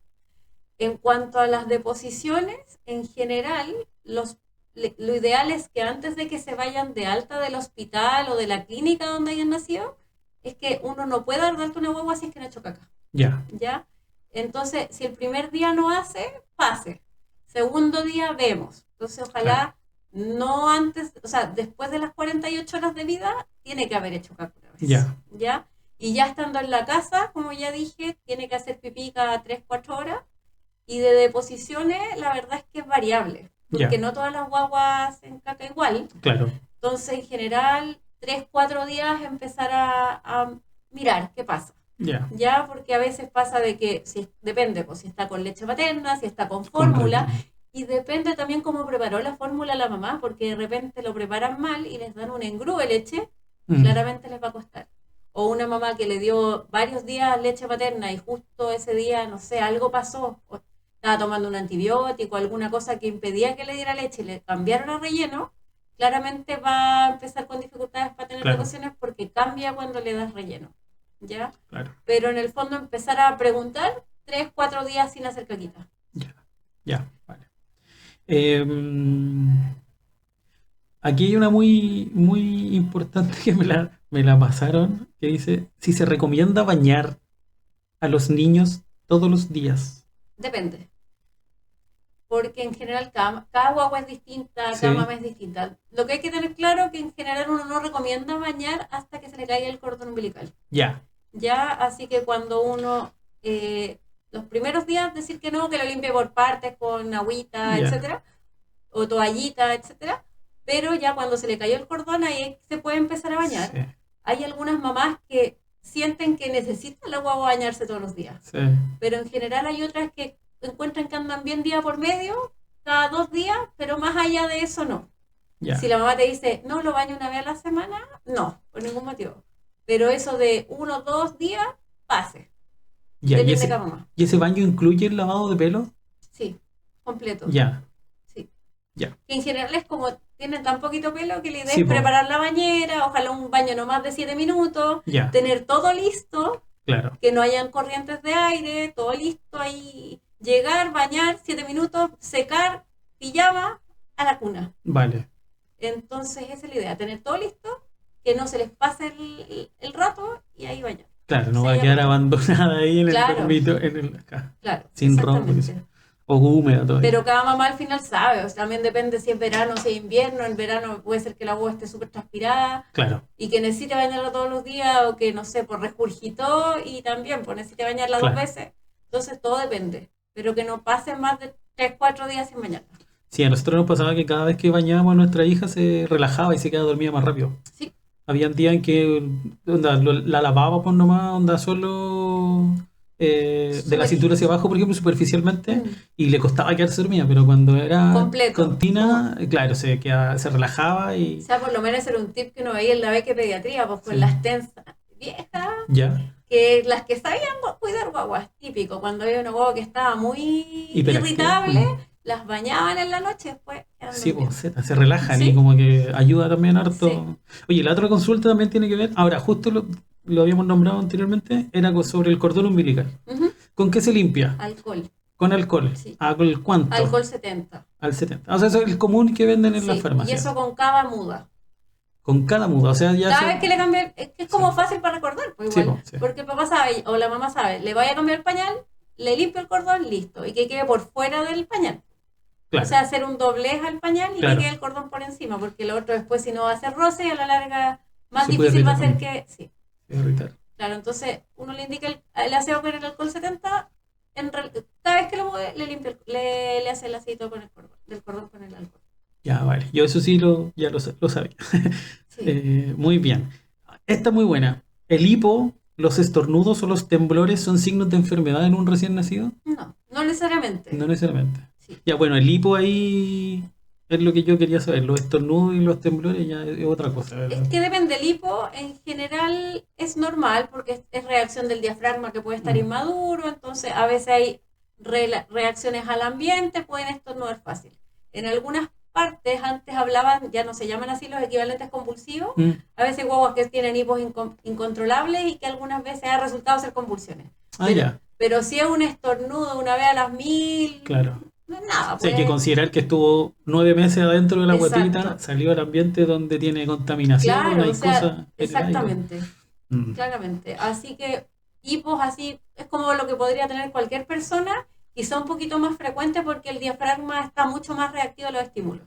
En cuanto a las deposiciones, en general, lo ideal es que antes de que se vayan de alta del hospital o de la clínica donde hayan nacido, es que uno no pueda dar de alta una guagua si es que no ha hecho caca. Ya, ¿Ya? Entonces, si el primer día no hace, pase. Segundo día vemos. Entonces, ojalá no antes, o sea, después de las 48 horas de vida, tiene que haber hecho caca una vez. Ya. ¿Ya? Y ya estando en la casa, como ya dije, tiene que hacer pipí cada 3, 4 horas. Y de deposiciones, la verdad es que es variable, porque Ya. no todas las guaguas hacen caca igual. claro. Entonces, en general, 3, 4 días empezar a mirar qué pasa. Ya. Ya, porque a veces pasa de que, depende, pues si está con leche materna, si está con Con fórmula, relleno. y depende también cómo preparó la fórmula la mamá, porque de repente lo preparan mal y les dan un engrú de leche, Mm, claramente les va a costar. O una mamá que le dio varios días leche materna y justo ese día, no sé, algo pasó, o estaba tomando un antibiótico, alguna cosa que impedía que le diera leche y le cambiaron a relleno, claramente va a empezar con dificultades para tener Claro. deposiciones porque cambia cuando le das relleno, ¿ya? Claro. Pero en el fondo empezar a preguntar 3, 4 días sin hacer caquita. Ya. Ya, vale. Aquí hay una muy importante que me la pasaron, que dice, si se recomienda bañar a los niños todos los días. Depende. Porque en general cada guagua es distinta, Sí. cada mamá es distinta. Lo que hay que tener claro es que en general uno no recomienda bañar hasta que se le caiga el cordón umbilical. Ya, Ya, así que cuando uno, los primeros días decir que no, que lo limpie por partes con agüita, Ya. etcétera, o toallita, etcétera, pero ya cuando se le cayó el cordón ahí se puede empezar a bañar. sí, Hay algunas mamás que sienten que necesitan la guagua bañarse todos los días, sí, pero en general hay otras que encuentran que andan bien día por medio, cada 2 días, pero más allá de eso no. ya. Si la mamá te dice, no, lo baño una vez a la semana, no, por ningún motivo. Pero eso de 1 o 2 días, pase. Ya, Depende ¿y de ese, cada mamá. y ese baño incluye el lavado de pelo? Sí, completo. Ya, Sí. ya. Que en general es como tienen tan poquito pelo que la idea Sí, es po. preparar la bañera, ojalá un baño no más de 7 minutos, Ya, tener todo listo, claro. que no hayan corrientes de aire, todo listo ahí, llegar, bañar, 7 minutos, secar, pijama, a la cuna. Vale, Entonces esa es la idea, tener todo listo, que no se les pase el rato y ahí bañar. claro, no Sí, va a ya quedar lo- abandonada ahí en Claro. el dormito, acá, Claro, sin ropa, exactamente. o húmeda todavía. Pero cada mamá al final sabe, o sea, también depende si es verano o si es invierno. En verano puede ser que la agua esté súper transpirada Claro, y que necesite bañarla todos los días o que, no sé, por regurgitó y también pues necesite bañarla Claro. 2 veces. Entonces todo depende, pero que no pase más de 3, 4 días sin bañarla. sí, a nosotros nos pasaba que cada vez que bañábamos a nuestra hija se relajaba y se quedaba dormida más rápido. Sí, Habían días en que onda, la lavábamos nomás, onda solo de la cintura hacia abajo, por ejemplo, superficialmente, Mm. y le costaba quedarse dormida, pero cuando era Completo. continua, claro, se relajaba o y sea, por lo menos era un tip que uno veía en la beca de pediatría, pues con Sí. las tensas viejas, ya, que las que sabían cuidar guaguas, típico, cuando había una guagua que estaba muy hiperactiva. irritable, las bañaban en la noche, después quedaban Sí, dormidas. pues se relajan Sí. y como que ayuda también harto. Sí. Oye, la otra consulta también tiene que ver, ahora justo lo habíamos nombrado anteriormente, era sobre el cordón umbilical. Ujú. ¿Con qué se limpia? Alcohol, Con alcohol. Sí. ¿Al cuánto? alcohol 70. Al 70. O sea, eso es el común que venden en Sí, las y farmacias. eso con cada muda. Con cada muda. O sea, ya Cada se- vez que le cambie, es que es como fácil para recordar, pues Sí, igual. po, sí. Porque el papá sabe, o la mamá sabe, le vaya a cambiar el pañal, le limpio el cordón, listo. Y que quede por fuera del pañal. Claro, O sea, hacer un doblez al pañal y Claro. que quede el cordón por encima, porque lo otro después si no va a hacer roce y a la larga más Se puede difícil va a ser irritar. que... Sí, se va a irritar. claro, entonces uno le indica el aseo con el alcohol 70, cada vez que lo mueve le limpia, le hace el aseito con el cordón, del cordón con el alcohol. Ya, vale. Yo eso sí ya lo sabía. Sí. Muy bien. Esta es muy buena. ¿El hipo, los estornudos o los temblores son signos de enfermedad en un recién nacido? No necesariamente. No necesariamente. Sí. Ya, bueno, el hipo ahí es lo que yo quería saber. Los estornudos y los temblores ya es otra cosa, ¿verdad? Es que depende del hipo, en general es normal porque es reacción del diafragma que puede estar inmaduro, entonces a veces hay reacciones al ambiente, pueden estornudar fácil. En algunas partes, antes hablaban, ya no se llaman así los equivalentes convulsivos, Mm. a veces guaguas que tienen hipos incontrolables y que algunas veces ha resultado ser convulsiones. Ah, ya, Pero si es un estornudo una vez a las 1000, claro. no es nada. O sea, hay que Pues, considerar que estuvo 9 meses adentro de la guatita, exacto. salió al ambiente donde tiene contaminación, Claro, hay o sea, cosas en el aire. exactamente. Mm. Claramente. Así que hipos así es como lo que podría tener cualquier persona, quizá un poquito más frecuente porque el diafragma está mucho más reactivo a los estímulos.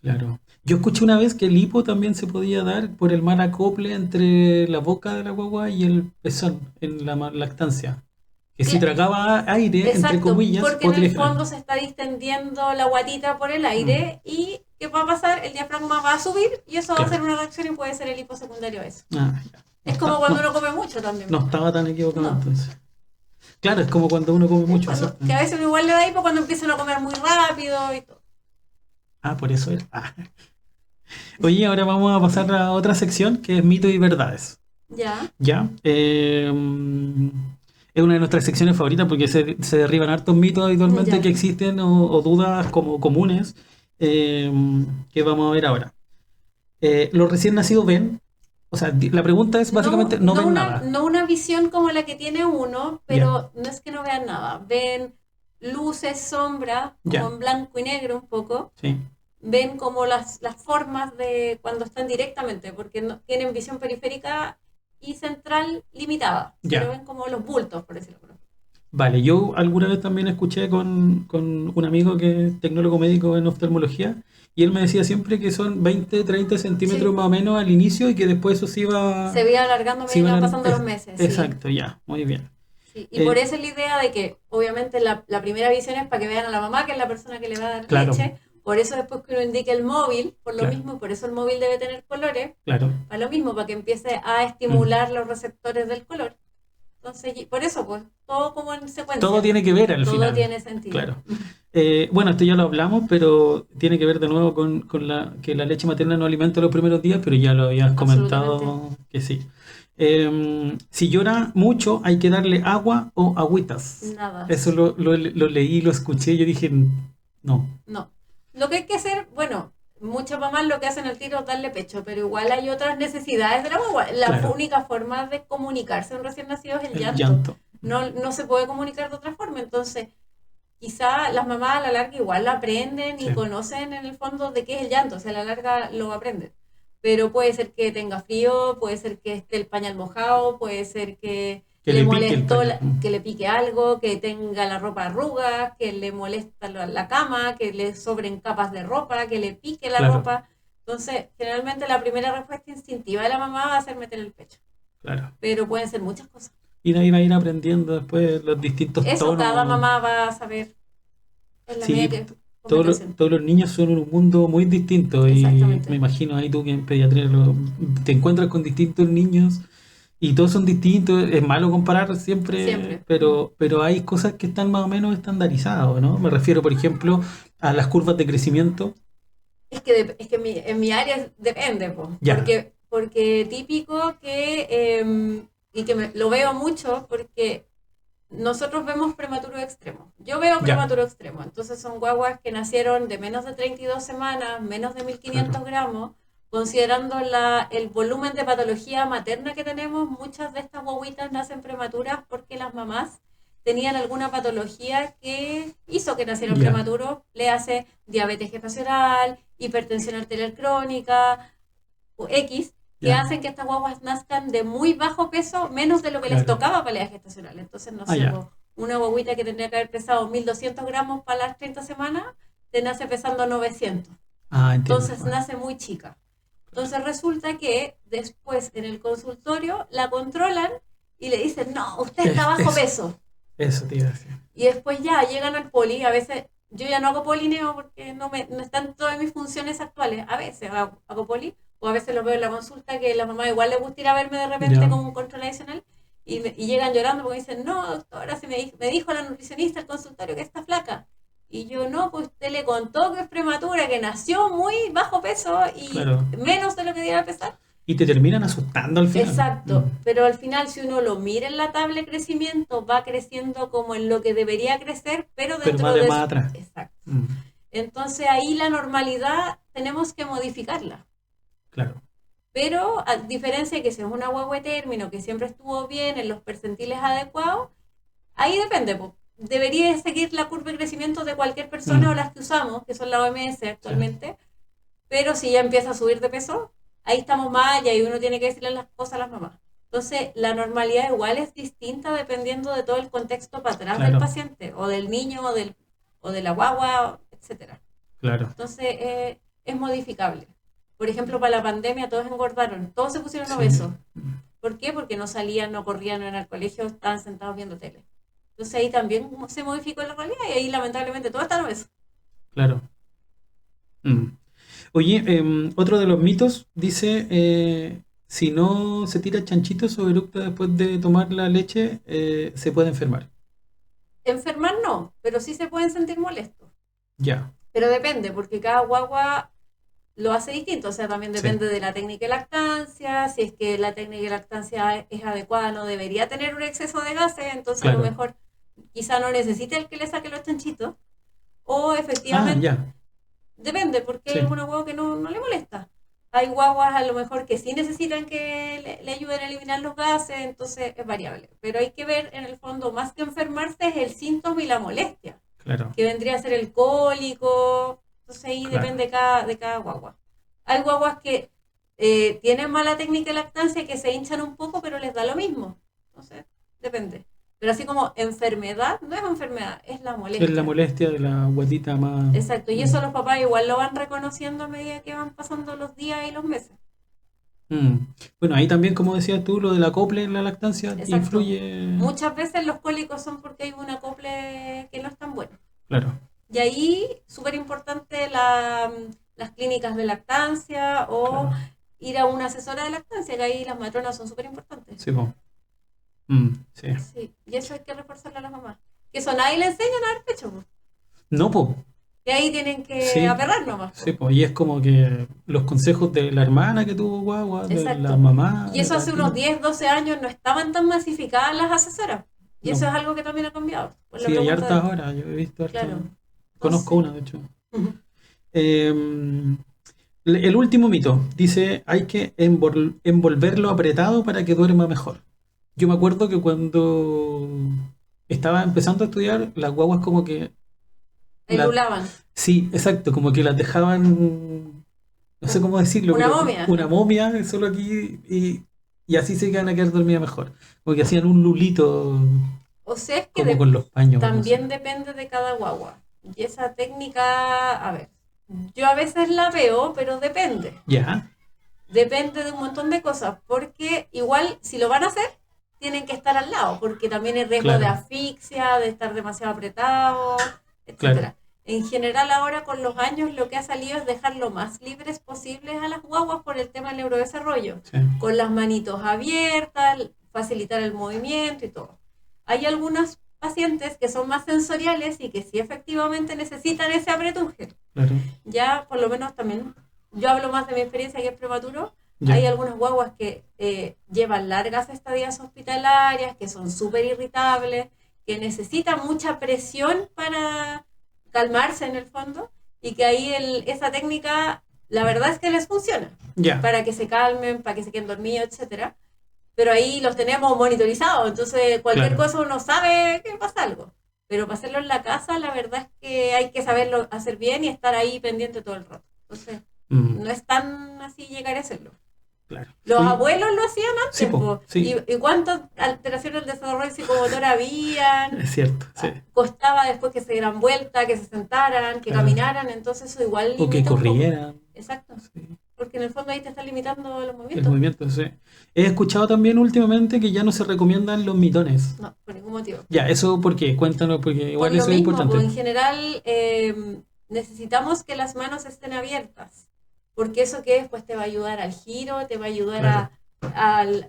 Claro. Yo escuché una vez que el hipo también se podía dar por el mal acople entre la boca de la guagua y el pezón en la lactancia. Que si tragaba aire, entre Exacto, comillas, porque en el podría... fondo se está distendiendo la guatita por el aire y ¿qué va a pasar? El diafragma va a subir y eso va a Claro. ser una reacción y puede ser el hipo secundario a eso. Ah, ya. Es como cuando uno come mucho también. No estaba tan equivocado No. entonces. Claro, es como cuando uno come mucho, Cuando- ¿cierto? que a veces uno igual le da hipo cuando empiezan a comer muy rápido y todo. Ah, por eso era. Ah. Oye, ahora vamos a pasar a otra sección que es mitos y verdades. Ya. ¿Ya? Es una de nuestras secciones favoritas porque se derriban hartos mitos habitualmente Ya. que existen o dudas como comunes que vamos a ver ahora. Los recién nacidos ven, o sea, la pregunta es básicamente no ven nada. No una visión como la que tiene uno, pero no es que no vean nada. Ven luces, sombras, como Ya. en blanco y negro un poco. Sí, Ven como las formas de cuando están directamente, porque no, tienen visión periférica y central limitada. Ya. Pero ven como los bultos, por decirlo así. vale. Yo alguna vez también escuché con un amigo que es tecnólogo médico en oftalmología y él me decía siempre que son 20, 30 centímetros Sí. más o menos al inicio y que después eso se iba... Se veía alargando, se iba iban alar- pasando los meses. sí. Exacto, ya, muy bien. Sí, y por eso es la idea de que, obviamente, la primera visión es para que vean a la mamá, que es la persona que le va a dar Claro. leche. Por eso después que uno indique el móvil, por lo Claro. mismo, por eso el móvil debe tener colores, Claro. para lo mismo, para que empiece a estimular los receptores del color. Entonces, por eso, pues, todo como en secuencia. Todo tiene que ver al Todo final. tiene sentido. Claro. Bueno, esto ya lo hablamos, pero tiene que ver de nuevo con que la leche materna no alimenta los primeros días, pero ya lo habías comentado que sí. Si llora mucho, hay que darle agua o agüitas. Nada. Eso lo leí, lo escuché y yo dije, no. No. Lo que hay que hacer, bueno, muchas mamás lo que hacen al tiro es darle pecho, pero igual hay otras necesidades de la guagua. La Claro. única forma de comunicarse a un recién nacido es el El llanto. llanto. No se puede comunicar de otra forma. Entonces, quizá las mamás a la larga igual la aprenden y Sí. conocen en el fondo de qué es el llanto. O sea, a la larga lo aprenden. Pero puede ser que tenga frío, puede ser que esté el pañal mojado, puede ser que Que le le pique el molestó, pañal. que le pique algo, que tenga la ropa arrugas, que le molesta la cama, que le sobren capas de ropa, que le pique la Claro. ropa. Entonces, generalmente la primera respuesta instintiva de la mamá va a ser meter el pecho. Claro. Pero pueden ser muchas cosas. Y de ahí va a ir aprendiendo después los distintos Eso tonos. cada mamá va a saber en la Sí, medida que Todos los, competencia. todos los niños son un mundo muy distinto y Exactamente. me imagino ahí tú que en pediatría te encuentras con distintos niños y todos son distintos. Es malo comparar siempre, Siempre. pero hay cosas que están más o menos estandarizadas, ¿no? Me refiero, por ejemplo, a las curvas de crecimiento. Es que en mi área depende, po. Ya. Porque típico que, y que lo veo mucho, porque nosotros vemos prematuro extremo. Yo veo Ya. prematuro extremo. Entonces son guaguas que nacieron de menos de 32 semanas, menos de 1500 gramos. Considerando el volumen de patología materna que tenemos, muchas de estas guaguitas nacen prematuras porque las mamás tenían alguna patología que hizo que nacieran Ya. prematuros. Le hace diabetes gestacional, hipertensión arterial crónica, o X, que Ya. hacen que estas guaguas nazcan de muy bajo peso, menos de lo que les Claro. tocaba para la edad gestacional. Entonces, no sé, ya. una guaguita que tendría que haber pesado 1200 gramos para las 30 semanas, te nace pesando 900. Ah, entiendo. Entonces nace muy chica. Entonces resulta que después en el consultorio la controlan y le dicen, no, usted está bajo peso. Eso te iba a decir. Y después ya llegan al poli, a veces yo ya no hago polineo porque no están todas mis funciones actuales. A veces hago poli, o a veces los veo en la consulta que la mamá igual le gusta ir a verme de repente Ya. como un control adicional y llegan llorando porque dicen, no, doctora, me dijo la nutricionista al consultorio que está flaca. Y yo, no, pues usted le contó que es prematura, que nació muy bajo peso y Claro. menos de lo que diera pesar. Y te terminan asustando al final. Exacto, pero al final si uno lo mira en la tabla de crecimiento, va creciendo como en lo que debería crecer, pero Pero dentro va de de más su- atrás. Exacto. Mm, Entonces ahí la normalidad tenemos que modificarla. claro. Pero a diferencia de que si es una guagua de término que siempre estuvo bien en los percentiles adecuados, ahí depende, po. Debería seguir la curva de crecimiento de cualquier persona o las que usamos, que son la OMS actualmente, pero si ya empieza a subir de peso, ahí estamos mal y ahí uno tiene que decirle las cosas a las mamás. Entonces, la normalidad igual es distinta dependiendo de todo el contexto para atrás Claro. del paciente, o del niño, o de la guagua, etcétera. Claro. Entonces, es modificable. Por ejemplo, para la pandemia todos engordaron, todos se pusieron Sí. obesos. ¿Por qué? Porque no salían, no corrían, no iban al colegio, estaban sentados viendo tele. Entonces ahí también se modificó la realidad y ahí lamentablemente todos están obesos. Claro. Mm. Oye, otro de los mitos dice, si no se tira chanchitos o eructa después de tomar la leche, se puede enfermar. Enfermar no, pero sí se pueden sentir molestos. Ya, Pero depende, porque cada guagua lo hace distinto. O sea, también Sí. depende de la técnica de lactancia. Si es que la técnica de lactancia es adecuada, no debería tener un exceso de gases. Entonces, a lo Claro. mejor quizá no necesite el que le saque los chanchitos. O ah, efectivamente, ya, depende, porque Sí. hay alguna guagua que no le molesta. Hay guaguas a lo mejor que sí necesitan que le ayuden a eliminar los gases, entonces es variable. Pero hay que ver en el fondo, más que enfermarse, es el síntoma y la molestia, claro, que vendría a ser el cólico. Entonces ahí Claro. depende de cada guagua. Hay guaguas que tienen mala técnica de lactancia, que se hinchan un poco, pero les da lo mismo. Entonces, depende. Pero así como enfermedad, no es enfermedad, es la molestia. es la molestia de la guatita más... Exacto, y eso los papás igual lo van reconociendo a medida que van pasando los días y los meses. Mm. Bueno, ahí también, como decías tú, lo del acople en la lactancia Exacto. influye... Muchas veces los cólicos son porque hay un acople que no es tan bueno. Claro, Y ahí, súper importante las clínicas de lactancia o claro. ir a una asesora de lactancia, que ahí las matronas son súper importantes. Sí, po. Sí. Sí, y eso hay que reforzarle a las mamás. Que eso nadie le enseñan a dar pecho, po. No, po. Que ahí tienen que Sí. aperrar nomás, po. Sí, po. Y es como que los consejos de la hermana que tuvo guagua, de Exacto. la mamá... Y eso de hace la unos tía. 10, 12 años no estaban tan masificadas las asesoras. Y No. eso es algo que también ha cambiado. Por la Sí, hay pregunta hartas de- ahora, yo he visto hartas. Claro. Conozco No sé. una, de hecho. Ujú. El último mito dice, hay que envolverlo apretado para que duerma mejor. Yo me acuerdo que cuando estaba empezando a estudiar, las guaguas como que... Elulaban. Sí, exacto, como que las dejaban, no sé cómo decirlo, Una pero momia. una momia solo aquí y así se iban a quedar dormidas mejor. Como que hacían un lulito O sea, es que como con los paños. también no sé. depende de cada guagua. Y esa técnica, a ver, yo a veces la veo, pero depende. Ya, Depende de un montón de cosas, porque igual si lo van a hacer, tienen que estar al lado, porque también hay riesgo Claro. de asfixia, de estar demasiado apretado, etcétera. En general ahora con los años lo que ha salido es dejar lo más libres posibles a las guaguas por el tema del neurodesarrollo, sí, con las manitos abiertas, facilitar el movimiento y todo. Hay algunos pacientes que son más sensoriales y que sí efectivamente necesitan ese apretuje. claro. Ya por lo menos también, yo hablo más de mi experiencia que es prematuro, Ya. hay algunas guaguas que llevan largas estadías hospitalarias, que son súper irritables, que necesitan mucha presión para calmarse en el fondo, y que ahí esa técnica, la verdad es que les funciona, Ya, para que se calmen, para que se queden dormidos, etcétera. Pero ahí los tenemos monitorizados, entonces cualquier Claro. cosa uno sabe que pasa algo. Pero para hacerlo en la casa, la verdad es que hay que saberlo hacer bien y estar ahí pendiente todo el rato. Entonces, Mm, no es tan así llegar a hacerlo. claro. Los Oye, abuelos lo hacían antes, Sí, po, po. sí. ¿Y cuántas alteraciones del desarrollo psicomotor habían? es cierto, sí. Costaba después que se dieran vuelta, que se sentaran, que Claro. caminaran, entonces eso igual O que limita un poco. corrieran. Exacto, Sí. porque en el fondo ahí te está limitando los El movimientos. movimiento, sí. He escuchado también últimamente que ya no se recomiendan los mitones. No, por ningún motivo. Ya, ¿eso por qué? Cuéntanos, porque igual Por lo eso es mismo, importante. pues, en general necesitamos que las manos estén abiertas. porque eso que es, pues te va a ayudar al giro, te va a ayudar Claro.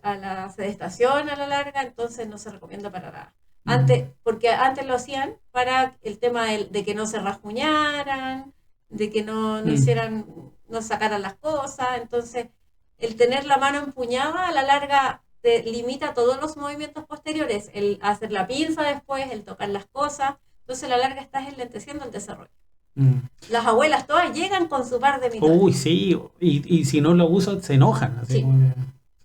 a la sedestación a la larga, entonces no se recomienda para nada. Mm. Porque antes lo hacían para el tema de que no se rasguñaran, de que no hicieran, no sacaran las cosas, entonces el tener la mano empuñada a la larga te limita todos los movimientos posteriores, el hacer la pinza después, el tocar las cosas, entonces a la larga estás enlenteciendo el desarrollo. Mm. Las abuelas todas llegan con su par de mitones. Uy, sí, y si no lo usan, se enojan. Así Sí. como que-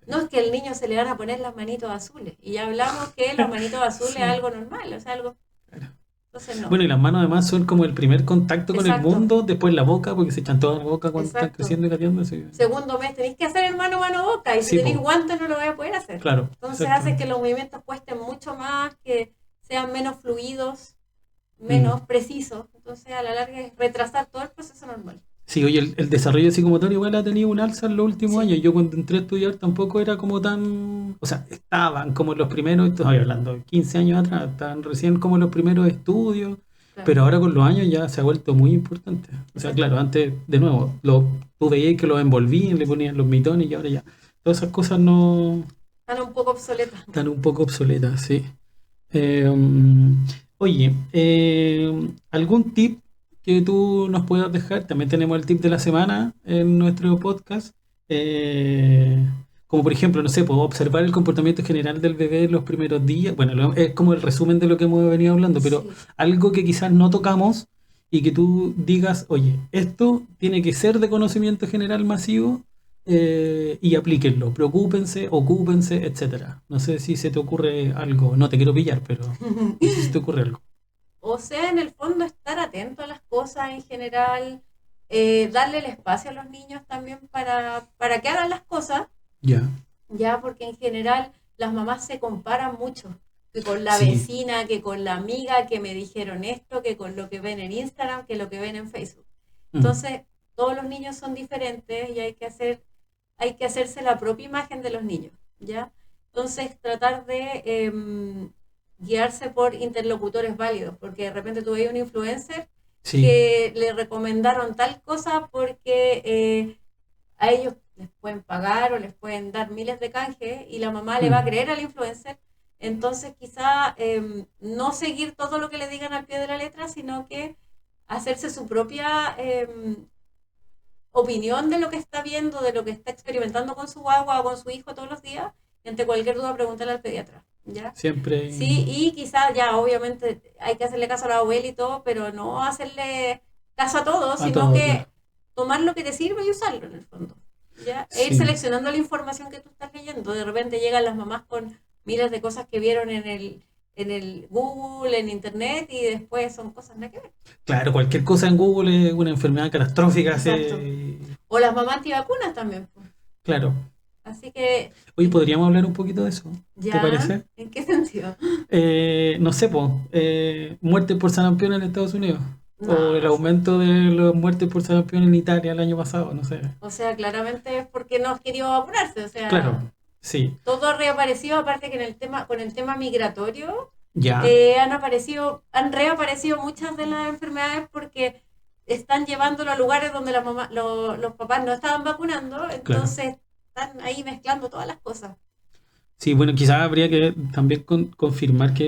No es que al niño se le van a poner las manitos azules. Y ya hablamos que las manitos azules Sí. es algo normal, o sea, algo. Claro. Entonces no. Bueno, y las manos además son como el primer contacto con el Exacto. mundo, después la boca, porque se echan toda la boca cuando están Exacto. creciendo y gateando. Así. Segundo mes tenéis que hacer el mano boca. Y si Sí, tenéis po. guantes no lo vais a poder hacer. Claro. Entonces exacto. hace que los movimientos cuesten mucho más, que sean menos fluidos, menos precisos. Entonces a la larga es retrasar todo el proceso normal. Sí, oye, el desarrollo psicomotor igual ha tenido un alza en los últimos Sí. años. Yo cuando entré a estudiar tampoco era como tan... O sea, estaban como los primeros, estoy hablando de 15 años atrás, estaban recién como los primeros estudios, Claro. pero ahora con los años ya se ha vuelto muy importante. O sea, Exacto. claro, antes, de nuevo, tú veías que los envolvían, le ponían los mitones y ahora ya. Todas esas cosas no Están un poco obsoletas. están un poco obsoletas, sí. Eh, Oye, ¿algún tip que tú nos puedas dejar? También tenemos el tip de la semana en nuestro podcast. Como por ejemplo, no sé, puedo observar el comportamiento general del bebé en los primeros días. Bueno, es como el resumen de lo que hemos venido hablando, pero Sí. algo que quizás no tocamos y que tú digas, oye, esto tiene que ser de conocimiento general masivo y aplíquenlo, preocúpense, ocúpense, etcétera. No sé si se te ocurre algo, no te quiero pillar, pero no sé si se te ocurre algo. O sea, en el fondo estar atento a las cosas en general, darle el espacio a los niños también para que hagan las cosas, Ya, ya, porque en general las mamás se comparan mucho, que con la Sí. vecina, que con la amiga, que me dijeron esto, que con lo que ven en Instagram, que lo que ven en Facebook. Mm, Entonces, todos los niños son diferentes y hay que hacerse la propia imagen de los niños, ¿ya? Entonces, tratar de guiarse por interlocutores válidos, porque de repente tú veis un influencer sí, que le recomendaron tal cosa porque a ellos les pueden pagar o les pueden dar miles de canjes y la mamá le va a creer al influencer. Entonces, quizá no seguir todo lo que le digan al pie de la letra, sino que hacerse su propia opinión de lo que está viendo, de lo que está experimentando con su guagua o con su hijo todos los días. Y ante cualquier duda, preguntarle al pediatra, ¿ya? siempre. Sí, y quizás ya obviamente hay que hacerle caso a la abuela y todo, pero no hacerle caso a todo, sino todo, que claro. tomar lo que te sirve y usarlo en el fondo, ¿ya? E ir Sí. seleccionando la información que tú estás leyendo. De repente llegan las mamás con miles de cosas que vieron en el Google, en Internet, y después son cosas nada que ver. Claro, cualquier cosa en Google es una enfermedad catastrófica. Exacto. O las mamás antivacunas también, pues. Claro. Así que, Oye, podríamos hablar un poquito de eso. ya, ¿Te parece? ¿en qué sentido? No sé, muerte por sarampión en Estados Unidos. No, O el aumento de las muertes por sarampión en Italia el año pasado, no sé. o sea, claramente es porque no has querido vacunarse, o sea, Claro, sí, todo ha reaparecido, aparte que con el tema migratorio, ya. han reaparecido muchas de las enfermedades porque están llevándolo a lugares donde los papás no estaban vacunando, entonces están ahí mezclando todas las cosas. Sí, bueno, quizás habría que también confirmar que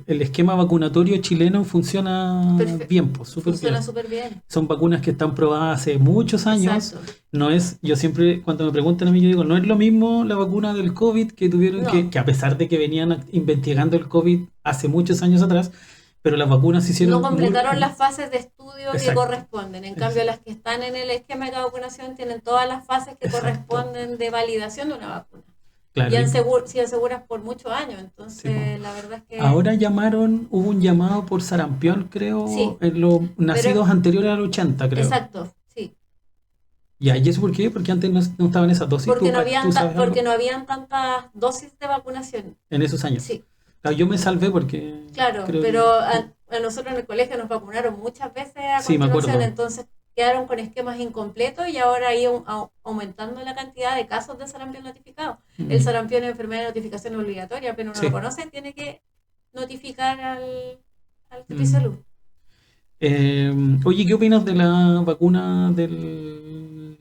el esquema vacunatorio chileno funciona Perfecto. bien, pues, súper Funciona bien. súper bien. Son vacunas que están probadas hace muchos años. Exacto. No es, yo siempre, cuando me preguntan a mí, yo digo, no es lo mismo la vacuna del COVID que tuvieron, No. que a pesar de que venían investigando el COVID hace muchos años atrás, pero las vacunas se hicieron No completaron muy- las fases de estudio que Exacto. corresponden. En cambio, las que están en el esquema de vacunación tienen todas las fases que Exacto. corresponden de validación de una vacuna. Claro, Y han y- sido seguras por muchos años. Entonces, Sí, la verdad es que... ahora hubo un llamado por sarampión, creo, Sí. en los nacidos anteriores al 80, creo. Exacto, sí. Ya, ¿y eso por qué? Porque antes no estaban esas dosis. Porque ¿Tú sabes algo? porque no habían tantas dosis de vacunación. En esos años. Sí, Claro, yo me salvé porque... claro. creo Pero que- a nosotros en el colegio nos vacunaron muchas veces a Sí, me continuación. acuerdo. Entonces quedaron con esquemas incompletos y ahora hay aumentando la cantidad de casos de sarampión notificados. El sarampión es enfermedad de notificación obligatoria, pero uno Sí. lo conoce, tiene que notificar al Servicio de Salud. Oye, ¿qué opinas de la vacuna del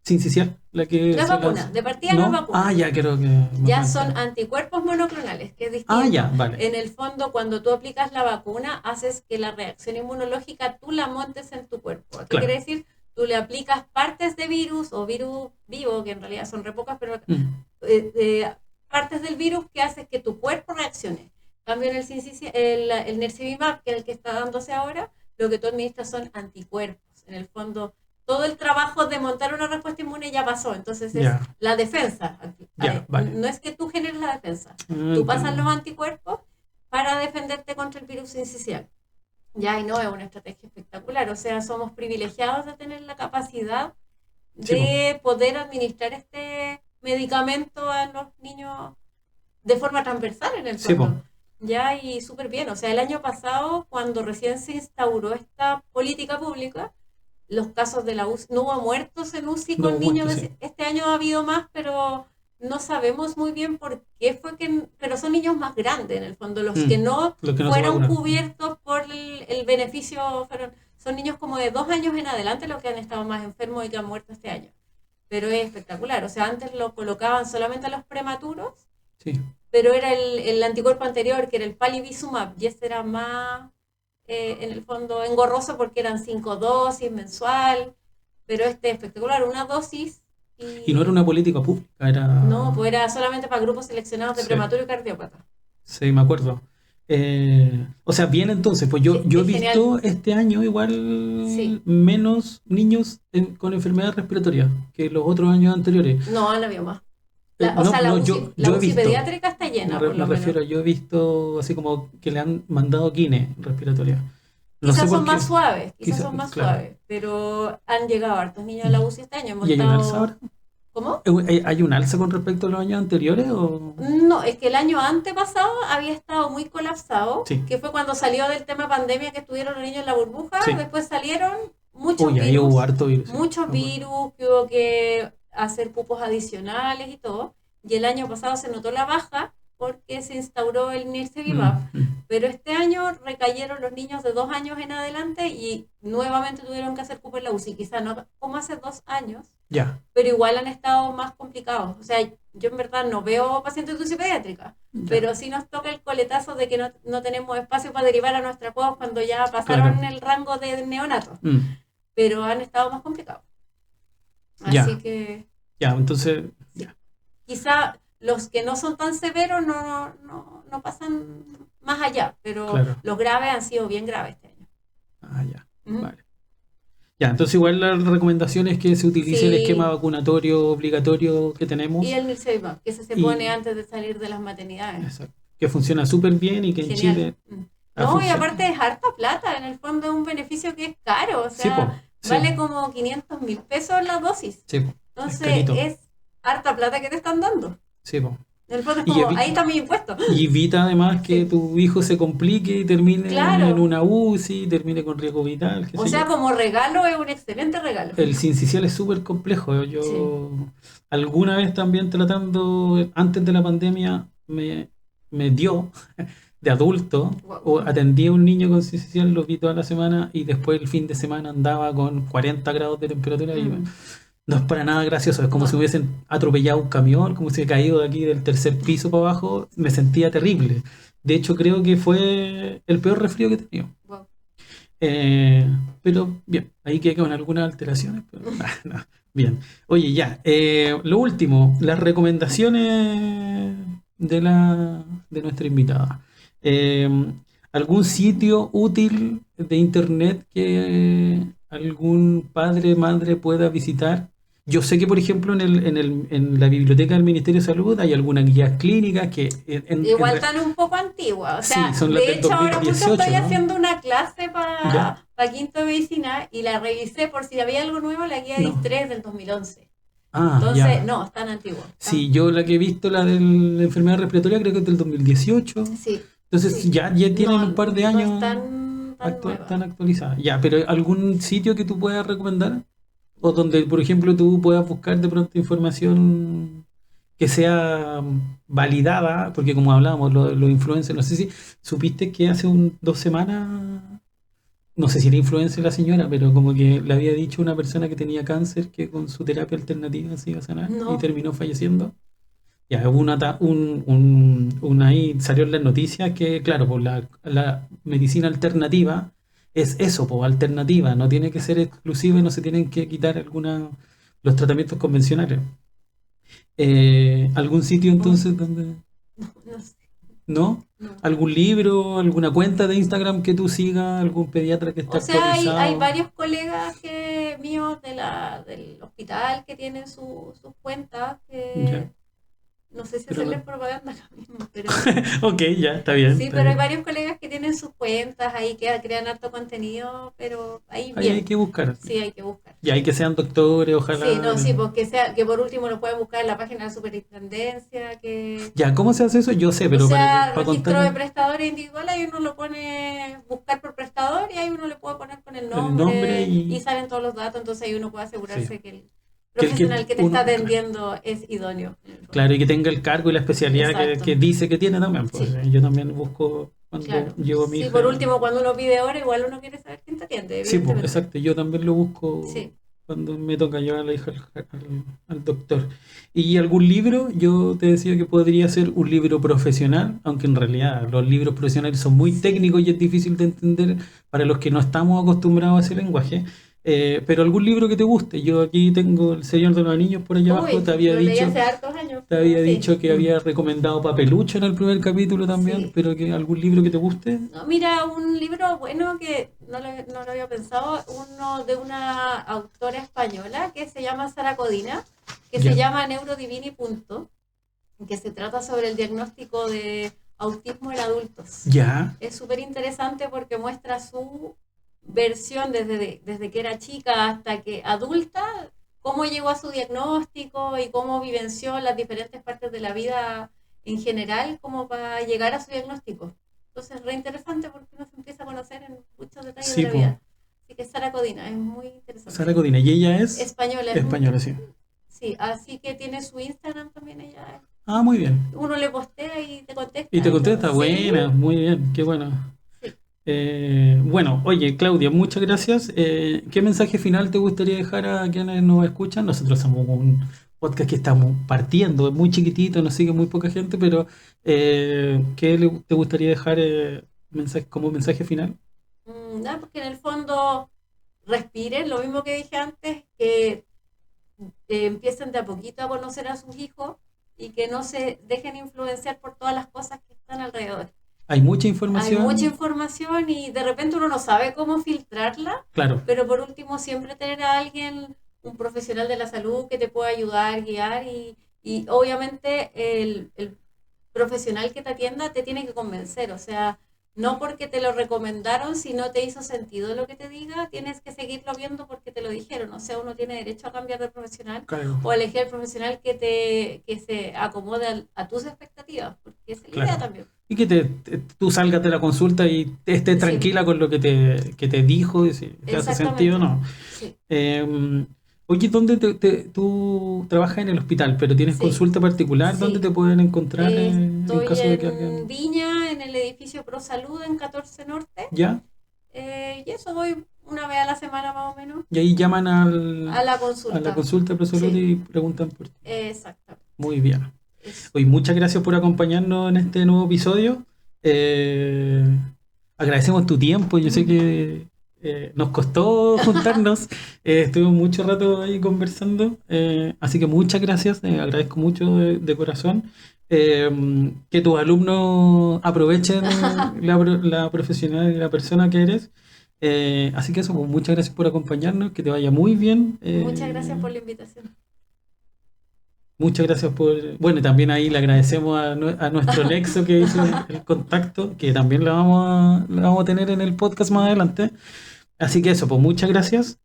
Sincicial, la que Las se vacunas, lanza. de partida ¿No? las vacunas. Ya creo que... Ya son anticuerpos monoclonales, que es distinto. ya, vale. En el fondo, cuando tú aplicas la vacuna, haces que la reacción inmunológica tú la montes en tu cuerpo. ¿Qué Claro. quiere decir? Tú le aplicas partes de virus o virus vivo, que en realidad son re pocas, pero partes del virus que haces que tu cuerpo reaccione. En cambio, en el Nirsevimab, que es el que está dándose ahora, lo que tú administras son anticuerpos. En el fondo, todo el trabajo de montar una respuesta inmune ya pasó, entonces es la defensa. Vale. No es que tú generes la defensa, tú pasas los anticuerpos para defenderte contra el virus sincicial. Ya, y no, es una estrategia espectacular, o sea, somos privilegiados de tener la capacidad de poder administrar este medicamento a los niños de forma transversal en el fondo. Ya, y súper bien, o sea, el año pasado, cuando recién se instauró esta política pública, los casos de la UCI, no hubo muertos en UCI con niños. Este año ha habido más, pero no sabemos muy bien por qué fue que... Pero son niños más grandes, en el fondo. Los que no fueron cubiertos por el beneficio son niños como de 2 años en adelante los que han estado más enfermos y que han muerto este año. Pero es espectacular. O sea, antes lo colocaban solamente a los prematuros, pero era el anticuerpo anterior, que era el palivizumab, y ese era más... en el fondo engorroso porque eran 5 dosis mensual, pero este es espectacular, una dosis. Y no era una política pública, era... No, pues era solamente para grupos seleccionados de prematuro y cardiópata. Sí, me acuerdo. O sea, bien entonces, pues yo he visto este año igual menos niños con enfermedades respiratorias que los otros años anteriores. No había más. La UCI pediátrica está llena, por lo refiero, menos. yo he visto así como que le han mandado quine respiratoria. Quizás son más suaves, suaves, pero han llegado hartos niños a la UCI este año. ¿Y hay un alza ahora? ¿Cómo? ¿Hay un alza con respecto a los años anteriores? ¿O? No, es que el año antepasado había estado muy colapsado, que fue cuando salió del tema pandemia que estuvieron los niños en la burbuja, después salieron muchos virus, muchos virus, que hubo que hacer cupos adicionales y todo, y el año pasado se notó la baja porque se instauró el Nirsevimab, pero este año recayeron los niños de 2 años en adelante y nuevamente tuvieron que hacer cupos en la UCI, quizás no como hace 2 años, pero igual han estado más complicados. O sea, yo en verdad no veo pacientes de UCI pediátrica, pero sí nos toca el coletazo de que no tenemos espacio para derivar a nuestras cuevas cuando ya pasaron el rango de neonatos, pero han estado más complicados. Así que... entonces... Quizá los que no son tan severos no pasan más allá, pero los graves han sido bien graves este año. Vale. Entonces igual la recomendación es que se utilice el esquema vacunatorio obligatorio que tenemos. Y el Nirsevimab, que se pone antes de salir de las maternidades. Exacto. Que funciona súper bien y que en Chile... No, y aparte es harta plata, en el fondo es un beneficio que es caro, o sea, vale como 500.000 pesos la dosis. Entonces es harta plata que te están dando. En el fondo es como, ahí está mi impuesto. Y evita además que tu hijo se complique y termine en una UCI, termine con riesgo vital. O sea, como regalo es un excelente regalo. El sincicial es súper complejo. Yo alguna vez también tratando, antes de la pandemia, me dio de adulto, atendí a un niño con sincicial, lo vi toda la semana y después el fin de semana andaba con 40 grados de temperatura y no es para nada gracioso, es como si hubiesen atropellado un camión, como si he caído de aquí del 3er piso para abajo, me sentía terrible. De hecho, creo que fue el peor resfrío que he tenido. Pero bien, ahí quedé con algunas alteraciones, pero bien. Oye, lo último, las recomendaciones de nuestra invitada. ¿Algún sitio útil de internet que algún padre, madre pueda visitar? Yo sé que, por ejemplo, en la biblioteca del Ministerio de Salud hay algunas guías clínicas que... igual están un poco antiguas. O sea, son de hecho, 2018, ahora justo estoy haciendo una clase para quinto de medicina y la revisé por si había algo nuevo, la guía de IS3 del 2011. Entonces, no, están antiguas. Sí, yo la que he visto, la de la enfermedad respiratoria, creo que es del 2018. Sí. Entonces ya tienen un par de años. No están tan actualizadas. Pero ¿algún sitio que tú puedas recomendar? O donde, por ejemplo, tú puedas buscar de pronto información que sea validada, porque como hablábamos, los influencers, no sé si supiste que hace 2 semanas no sé si era influencer la señora, pero como que le había dicho a una persona que tenía cáncer que con su terapia alternativa se iba a sanar No. y terminó falleciendo. Ya, hubo ahí salió en las noticias que, claro, pues la medicina alternativa es eso, pues alternativa, no tiene que ser exclusiva y no se tienen que quitar los tratamientos convencionales. ¿Algún sitio entonces donde... No sé. ¿No? No. ¿Algún libro, alguna cuenta de Instagram que tú sigas, algún pediatra que esté O sea, actualizado? hay varios colegas míos del hospital que tienen sus cuentas, que Ya. no sé si Pero hacerles no- propaganda acá mismo, pero Ok, ya, está bien. sí, está pero hay bien. varios colegas que tienen sus cuentas ahí, que crean harto contenido, pero ahí Ahí hay bien, que buscar. sí, hay que buscar. Y hay que sean doctores, ojalá. Sí, no, sí, porque que por último lo pueden buscar en la página de la superintendencia, que... Ya, ¿cómo se hace eso? Yo sé, O pero sea, para registro de contar prestadores individuales, ahí uno lo pone buscar por prestador y ahí uno le puede poner con el el nombre nombre y... y salen todos los datos, entonces ahí uno puede asegurarse Sí. que el Que el que profesional que te uno- está atendiendo es idóneo. Claro, y que tenga el cargo y la especialidad Exacto. que dice que tiene también. Pues, Sí. yo también busco cuando Claro. llevo a mi Sí, hija. por último, cuando uno pide hora, igual uno quiere saber quién te atiende, Sí, pues, evidentemente. exacto. Yo también lo busco Sí. cuando me toca llevar a la hija al doctor. Y algún libro, yo te decía que podría ser un libro profesional, aunque en realidad los libros profesionales son muy Sí. técnicos y es difícil de entender para los que no estamos acostumbrados a ese lenguaje. Pero algún libro que te guste. Yo aquí tengo El Señor de los Anillos por allá abajo. Te había lo leí dicho, hace hartos años. te había Sí. dicho que había recomendado Papelucho en el primer capítulo también, Sí. pero que algún libro que te guste. No, mira, un libro bueno que no lo había pensado, uno de una autora española que se llama Sara Codina, que Ya. se llama Neurodivini Punto, que se trata sobre el diagnóstico de autismo en adultos. Ya, Es súper interesante porque muestra su versión desde que era chica hasta que adulta, cómo llegó a su diagnóstico y cómo vivenció las diferentes partes de la vida en general como para llegar a su diagnóstico. Entonces, re interesante porque uno se empieza a conocer en muchos detalles Sí, de la po. vida. Así que Sara Codina es muy interesante. Sara Codina. Y ella es Española. española, sí. Sí, así que tiene su Instagram también ella. Ah, muy bien. Uno le postea y te contesta. Y te contesta, Sí. buena, muy bien, qué bueno. Sí. Bueno, oye, Claudia, muchas gracias. ¿Qué mensaje final te gustaría dejar a quienes nos escuchan? Nosotros somos un podcast que estamos partiendo, es muy chiquitito, nos sigue muy poca gente, pero ¿qué te gustaría dejar como mensaje final? Nada, porque en el fondo respiren, lo mismo que dije antes, que empiecen de a poquito a conocer a sus hijos y que no se dejen influenciar por todas las cosas que están alrededor. Hay mucha información. Hay mucha información y de repente uno no sabe cómo filtrarla, Claro, pero por último siempre tener a alguien, un profesional de la salud que te pueda ayudar, guiar y obviamente el profesional que te atienda te tiene que convencer, o sea, no porque te lo recomendaron, si no te hizo sentido lo que te diga, tienes que seguirlo viendo porque te lo dijeron, o sea, uno tiene derecho a cambiar de profesional claro. o elegir el profesional que se acomode a tus expectativas, porque esa es la Claro. idea también. Y que tú salgas de la consulta y estés Sí. tranquila con lo que te dijo, y si te hace sentido o no. Sí. Oye, ¿dónde tú trabajas en el hospital, pero tienes Sí. consulta particular? Sí. ¿Dónde te pueden encontrar en Estoy caso de que en alguien... Viña, en el edificio Pro Salud, en 14 Norte. ¿Ya? Y eso voy una vez a la semana más o menos Y ahí llaman a la consulta. a la consulta de salud Sí. y preguntan por ti. Exacto. Muy bien. Eso. Oye, muchas gracias por acompañarnos en este nuevo episodio. Agradecemos tu tiempo. Yo sé que nos costó juntarnos. Estuvimos mucho rato ahí conversando. Así que muchas gracias. Agradezco mucho de corazón. Que tus alumnos aprovechen la profesional y la persona que eres. Así que eso, pues, muchas gracias por acompañarnos. Que te vaya muy bien. Muchas gracias por la invitación. Muchas gracias por... Bueno, también ahí le agradecemos a nuestro Nexo que hizo el contacto, que también la vamos a tener en el podcast más adelante. Así que eso, pues muchas gracias.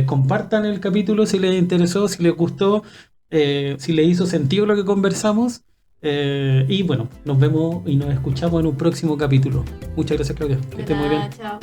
Compartan el capítulo si les interesó, si les gustó, si les hizo sentido lo que conversamos. Y bueno, nos vemos y nos escuchamos en un próximo capítulo. Muchas gracias, Claudia. Que estés muy bien. Chao.